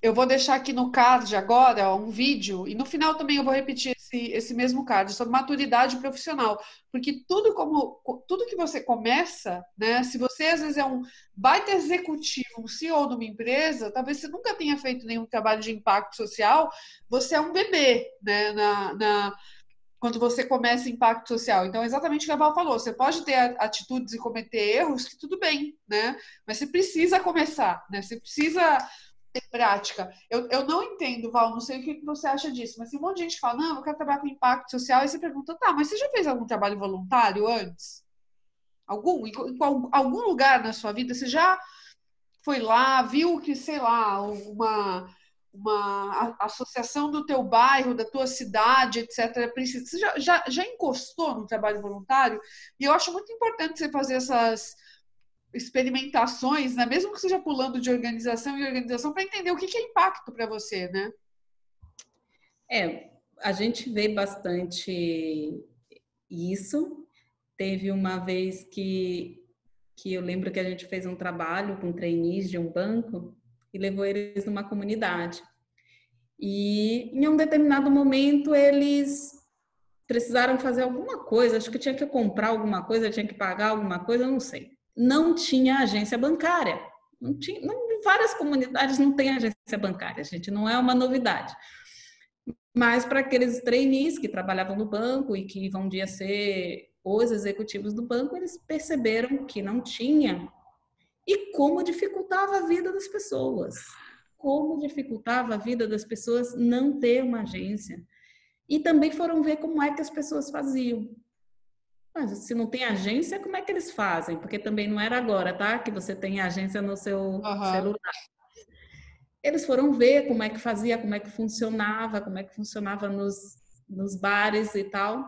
Eu vou deixar aqui no card agora um vídeo, e no final também eu vou repetir esse mesmo card sobre maturidade profissional. Porque tudo que você começa, né? Se você às vezes é um baita executivo, um CEO de uma empresa, talvez você nunca tenha feito nenhum trabalho de impacto social, você é um bebê, né? Quando você começa impacto social. Então, é exatamente o que a Val falou. Você pode ter atitudes e cometer erros, que tudo bem, né? Mas você precisa começar, né? Você precisa ter prática. Eu não entendo, Val, não sei o que você acha disso, mas tem um monte de gente que fala, não, eu quero trabalhar com impacto social, e você pergunta, tá, mas você já fez algum trabalho voluntário antes? Em algum lugar na sua vida, você já foi lá, viu que, sei lá, uma associação do teu bairro, da tua cidade, etc. Você já encostou no trabalho voluntário? E eu acho muito importante você fazer essas experimentações, né? Mesmo que seja pulando de organização em organização, para entender o que é impacto para você, né? A gente vê bastante isso. Teve uma vez que eu lembro que a gente fez um trabalho com trainees de um banco e levou eles numa comunidade. E em um determinado momento eles precisaram fazer alguma coisa, acho que tinha que comprar alguma coisa, tinha que pagar alguma coisa, não sei. Não tinha agência bancária. Em várias comunidades não tem agência bancária, gente, não é uma novidade. Mas para aqueles trainees que trabalhavam no banco e que vão um dia ser os executivos do banco, eles perceberam que não tinha. E como dificultava a vida das pessoas. Como dificultava a vida das pessoas não ter uma agência. E também foram ver como é que as pessoas faziam. Mas se não tem agência, como é que eles fazem? Porque também não era agora, tá? Que você tem agência no seu celular. Eles foram ver como é que fazia, como é que funcionava nos bares e tal.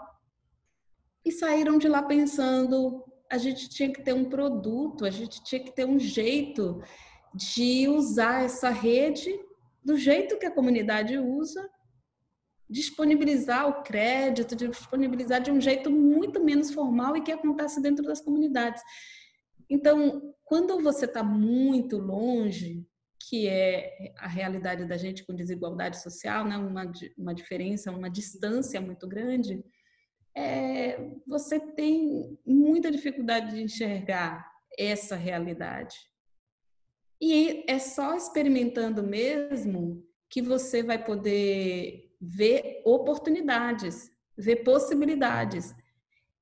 E saíram de lá pensando, a gente tinha que ter um produto, a gente tinha que ter um jeito de usar essa rede do jeito que a comunidade usa, disponibilizar o crédito, disponibilizar de um jeito muito menos formal e que acontece dentro das comunidades. Então, quando você está muito longe, que é a realidade da gente com desigualdade social, né? uma diferença, uma distância muito grande, você tem muita dificuldade de enxergar essa realidade. E é só experimentando mesmo que você vai poder ver oportunidades, ver possibilidades.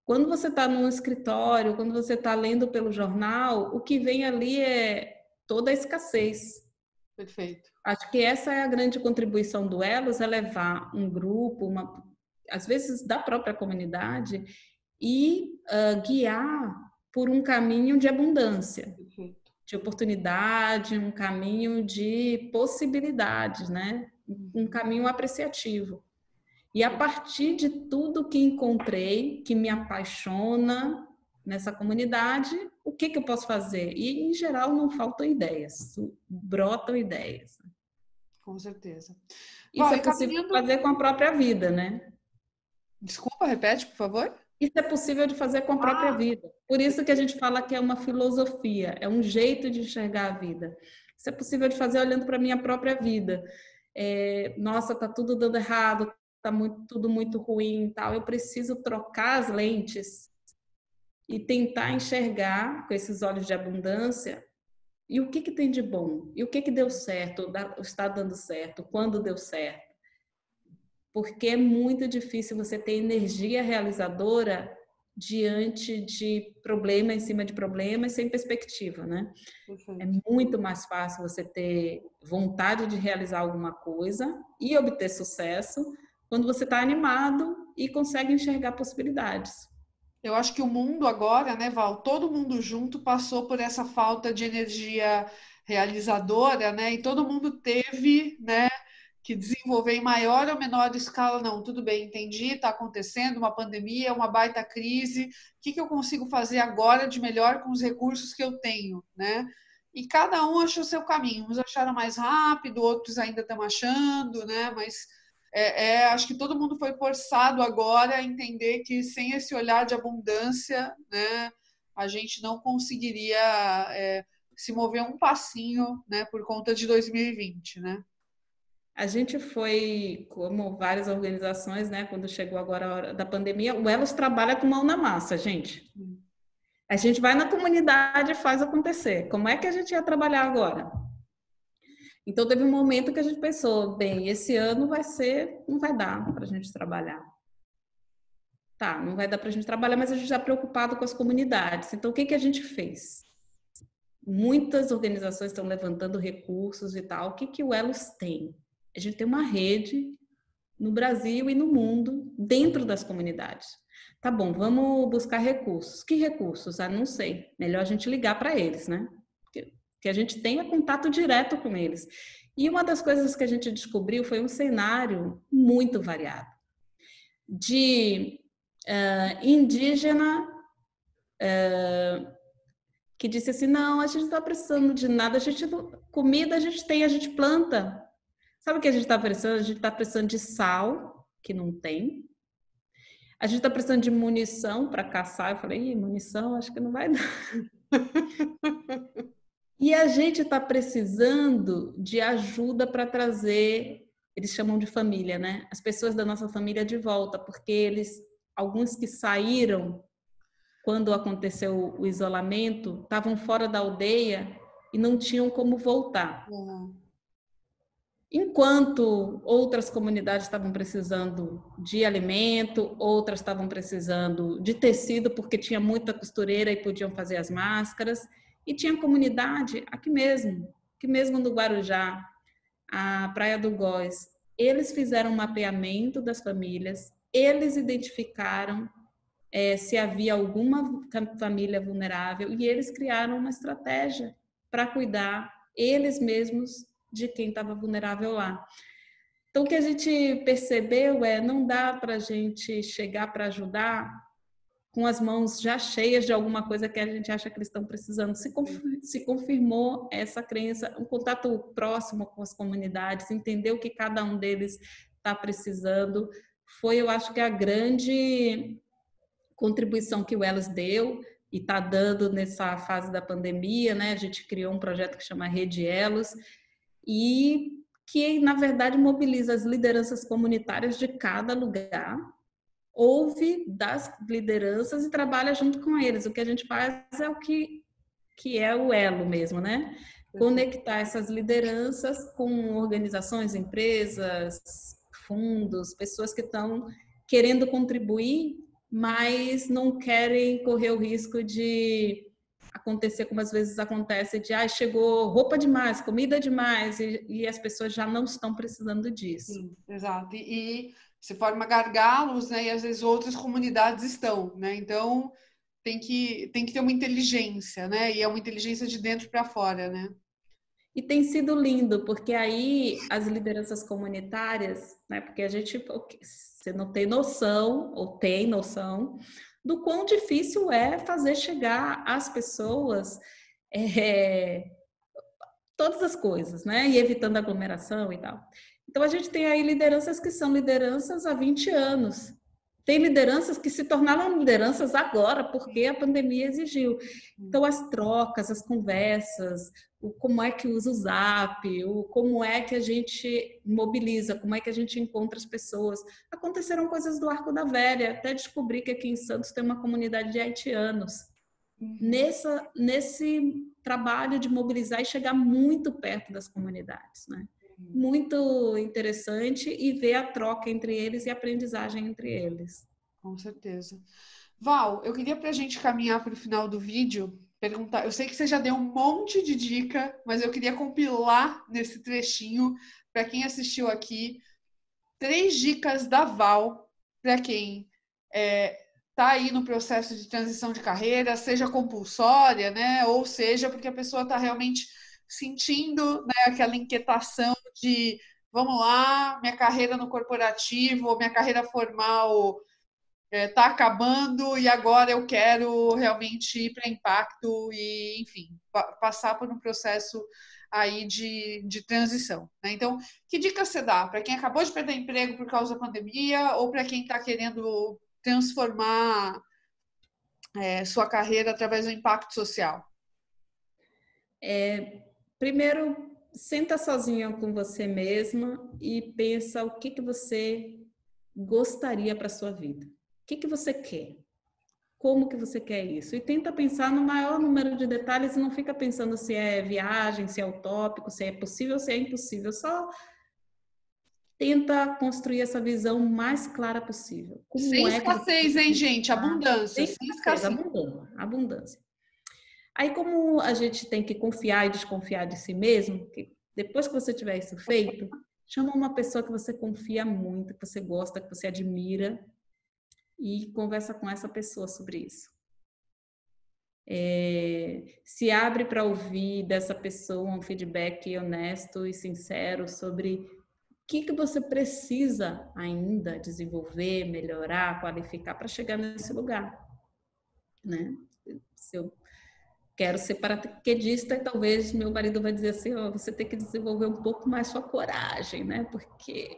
Quando você está num escritório, quando você está lendo pelo jornal, o que vem ali é toda a escassez. Perfeito. Acho que essa é a grande contribuição do Elos, é levar um grupo, às vezes da própria comunidade, e guiar por um caminho de abundância. Perfeito. De oportunidade, um caminho de possibilidades, né? Um caminho apreciativo. E a partir de tudo que encontrei, que me apaixona nessa comunidade, o que eu posso fazer? E, em geral, não faltam ideias, brotam ideias. Com certeza. Isso é possível fazer com a própria vida, né? Desculpa, repete, por favor. Isso é possível de fazer com a própria vida. Por isso que a gente fala que é uma filosofia, é um jeito de enxergar a vida. Isso é possível de fazer olhando para a minha própria vida. Nossa, tá tudo dando errado, tá tudo muito ruim, tal. Eu preciso trocar as lentes e tentar enxergar com esses olhos de abundância E o que que tem de bom? E o que que deu certo? Está dando certo? Quando deu certo? Porque é muito difícil você ter energia realizadora diante de problema em cima de problemas sem perspectiva, né? É Perfeito. muito mais fácil você ter vontade de realizar alguma coisa e obter sucesso quando você está animado e consegue enxergar possibilidades. Eu acho que o mundo agora, né, Val, todo mundo junto passou por essa falta de energia realizadora, né, e todo mundo teve, né, que desenvolver em maior ou menor escala. Não, tudo bem, entendi, está acontecendo uma pandemia, uma baita crise, o que que eu consigo fazer agora de melhor com os recursos que eu tenho, né? E cada um achou seu caminho, uns acharam mais rápido, outros ainda estão achando, né? Mas acho que todo mundo foi forçado agora a entender que sem esse olhar de abundância, né, a gente não conseguiria se mover um passinho, né, por conta de 2020, né? A gente foi, como várias organizações, né, quando chegou agora a hora da pandemia, o Elos trabalha com mão na massa, gente. A gente vai na comunidade e faz acontecer. Como é que a gente ia trabalhar agora? Então, teve um momento que a gente pensou, bem, esse ano não vai dar para a gente trabalhar. Tá, não vai dar para a gente trabalhar, mas a gente está preocupado com as comunidades. Então, o que que a gente fez? Muitas organizações estão levantando recursos e tal. O que que o Elos tem? A gente tem uma rede no Brasil e no mundo, dentro das comunidades. Tá bom, vamos buscar recursos. Que recursos? Ah, não sei. Melhor a gente ligar para eles, né? Que a gente tenha contato direto com eles. E uma das coisas que a gente descobriu foi um cenário muito variado. De indígena que disse assim, não, a gente não está precisando de nada, comida a gente tem, a gente planta. Sabe o que a gente está precisando? A gente está precisando de sal, que não tem. A gente está precisando de munição para caçar. Eu falei, munição, acho que não vai dar. E a gente está precisando de ajuda para trazer, eles chamam de família, né? As pessoas da nossa família de volta, porque alguns que saíram quando aconteceu o isolamento, estavam fora da aldeia e não tinham como voltar. Enquanto outras comunidades estavam precisando de alimento, outras estavam precisando de tecido, porque tinha muita costureira e podiam fazer as máscaras. E tinha comunidade aqui mesmo no Guarujá, a Praia do Góis. Eles fizeram um mapeamento das famílias, eles identificaram se havia alguma família vulnerável e eles criaram uma estratégia para cuidar eles mesmos de quem estava vulnerável lá. Então, o que a gente percebeu não dá para a gente chegar para ajudar com as mãos já cheias de alguma coisa que a gente acha que eles estão precisando. Se confirmou essa crença, um contato próximo com as comunidades, entender o que cada um deles está precisando, foi, eu acho que a grande contribuição que o Elos deu e está dando nessa fase da pandemia, né? A gente criou um projeto que chama Rede Elos e que, na verdade, mobiliza as lideranças comunitárias de cada lugar, ouve das lideranças e trabalha junto com eles. O que a gente faz é o que é o elo mesmo, né? Conectar essas lideranças com organizações, empresas, fundos, pessoas que estão querendo contribuir, mas não querem correr o risco de acontecer como às vezes acontece, de chegou roupa demais, comida demais, e as pessoas já não estão precisando disso. Sim, exato. E se forma gargalos, né? E às vezes outras comunidades estão, né? Então tem que ter uma inteligência, né? E é uma inteligência de dentro para fora, né? E tem sido lindo, porque aí as lideranças comunitárias, né? Porque você não tem noção, ou tem noção, do quão difícil é fazer chegar às pessoas todas as coisas, né? E evitando aglomeração e tal. Então a gente tem aí lideranças que são lideranças há 20 anos. Tem lideranças que se tornaram lideranças agora, porque a pandemia exigiu. Então, as trocas, as conversas, como é que usa o Zap, como é que a gente mobiliza, como é que a gente encontra as pessoas. Aconteceram coisas do Arco da Velha, até descobri que aqui em Santos tem uma comunidade de haitianos. Nesse trabalho de mobilizar e chegar muito perto das comunidades, né? Muito interessante e ver a troca entre eles e a aprendizagem entre eles. Com certeza. Val, eu queria para a gente caminhar para o final do vídeo, perguntar. Eu sei que você já deu um monte de dica, mas eu queria compilar nesse trechinho para quem assistiu aqui 3 dicas da Val para quem está aí no processo de transição de carreira, seja compulsória, né? Ou seja, porque a pessoa está realmente sentindo, né, aquela inquietação de vamos lá, minha carreira no corporativo, minha carreira formal está acabando e agora eu quero realmente ir para impacto e, enfim, passar por um processo aí de transição, né? Então, que dica você dá para quem acabou de perder emprego por causa da pandemia ou para quem está querendo transformar sua carreira através do impacto social? Primeiro, senta sozinha com você mesma e pensa o que você gostaria para sua vida. O que você quer? Como que você quer isso? E tenta pensar no maior número de detalhes e não fica pensando se é viagem, se é utópico, se é possível, se é impossível. Só tenta construir essa visão mais clara possível. Sem escassez, hein, gente? Abundância. Sem escassez, abundância. Aí, como a gente tem que confiar e desconfiar de si mesmo, que depois que você tiver isso feito, chama uma pessoa que você confia muito, que você gosta, que você admira e conversa com essa pessoa sobre isso. Se abre para ouvir dessa pessoa um feedback honesto e sincero sobre o que você precisa ainda desenvolver, melhorar, qualificar para chegar nesse lugar, né? Se eu quero ser paraquedista e talvez meu marido vai dizer assim, você tem que desenvolver um pouco mais sua coragem, né? Porque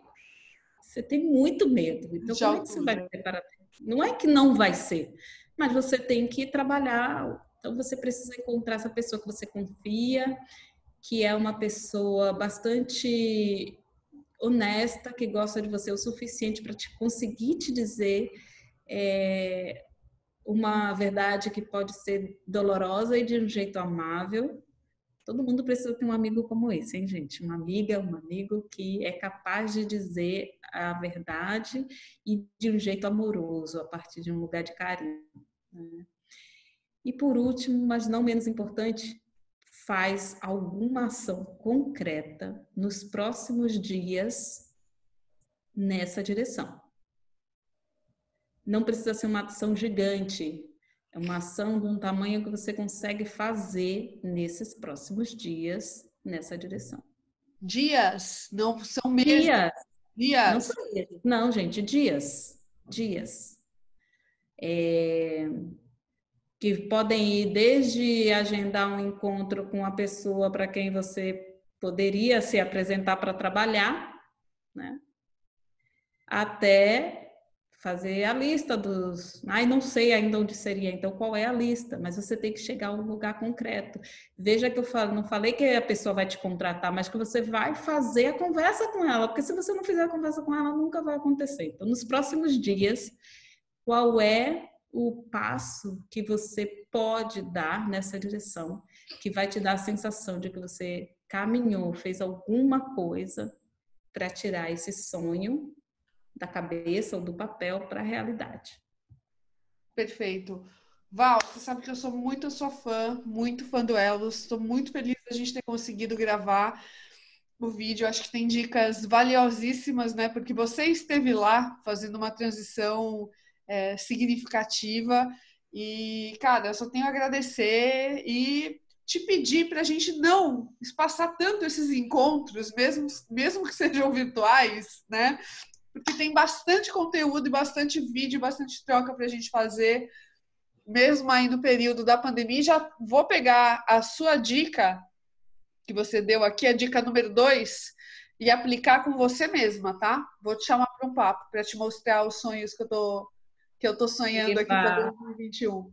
você tem muito medo. Então, como é que você vai ser paraquedista? Não é que não vai ser, mas você tem que trabalhar. Então, você precisa encontrar essa pessoa que você confia, que é uma pessoa bastante honesta, que gosta de você o suficiente para conseguir te dizer uma verdade que pode ser dolorosa e de um jeito amável. Todo mundo precisa ter um amigo como esse, hein, gente? Uma amiga, um amigo que é capaz de dizer a verdade e de um jeito amoroso, a partir de um lugar de carinho, né? E por último, mas não menos importante, faz alguma ação concreta nos próximos dias nessa direção. Não precisa ser uma ação gigante, é uma ação de um tamanho que você consegue fazer nesses próximos dias nessa direção. Dias, não são meses. Dias. Não são meses. Não, gente, dias. Que podem ir desde agendar um encontro com a pessoa para quem você poderia se apresentar para trabalhar, né? Até fazer a lista dos... não sei ainda onde seria, então qual é a lista? Mas você tem que chegar a um lugar concreto. Veja que eu não falei que a pessoa vai te contratar, mas que você vai fazer a conversa com ela, porque se você não fizer a conversa com ela, nunca vai acontecer. Então, nos próximos dias, qual é o passo que você pode dar nessa direção, que vai te dar a sensação de que você caminhou, fez alguma coisa para tirar esse sonho da cabeça ou do papel para a realidade. Perfeito. Val, você sabe que eu sou muito sua fã, muito fã do Elos. Estou muito feliz da gente ter conseguido gravar o vídeo. Acho que tem dicas valiosíssimas, né? Porque você esteve lá fazendo uma transição significativa. E, cara, eu só tenho a agradecer e te pedir para a gente não espaçar tanto esses encontros, mesmo que sejam virtuais, né? Porque tem bastante conteúdo e bastante vídeo, bastante troca para a gente fazer, mesmo aí no período da pandemia. E já vou pegar a sua dica, que você deu aqui, a dica número 2, e aplicar com você mesma, tá? Vou te chamar para um papo, para te mostrar os sonhos que eu tô sonhando aqui para 2021.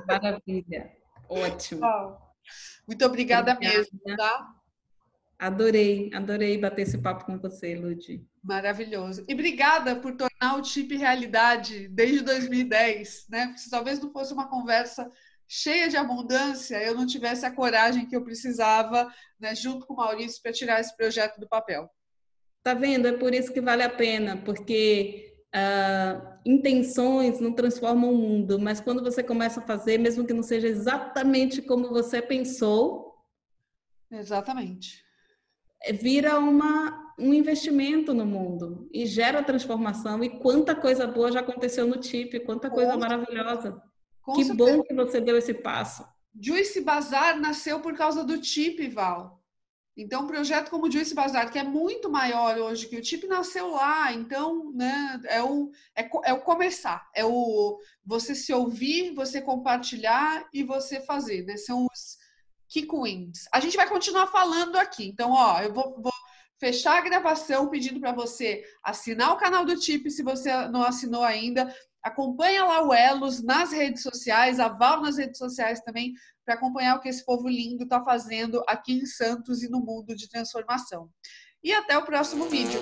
Maravilha, ótimo. Muito obrigada mesmo, tá? Adorei bater esse papo com você, Ludi. Maravilhoso. E obrigada por tornar o Chip realidade desde 2010, né? Porque talvez não fosse uma conversa cheia de abundância, eu não tivesse a coragem que eu precisava, né, junto com o Maurício, para tirar esse projeto do papel. Tá vendo? É por isso que vale a pena, porque intenções não transformam o mundo, mas quando você começa a fazer, mesmo que não seja exatamente como você pensou, Exatamente. vira um investimento no mundo e gera transformação. E quanta coisa boa já aconteceu no TIP, quanta coisa maravilhosa. Com Que certeza. bom que você deu esse passo. Juice Bazar nasceu por causa do TIP, Val. Então, um projeto como o Juice Bazar, que é muito maior hoje que o TIP, nasceu lá. Então, né, é o começar, é o você se ouvir, você compartilhar e você fazer, né? São os key wins. A gente vai continuar falando aqui. Então, ó, eu vou fechar a gravação pedindo para você assinar o canal do TIP se você não assinou ainda. Acompanha lá o Elos nas redes sociais, a Val nas redes sociais também, para acompanhar o que esse povo lindo está fazendo aqui em Santos e no mundo de transformação. E até o próximo vídeo.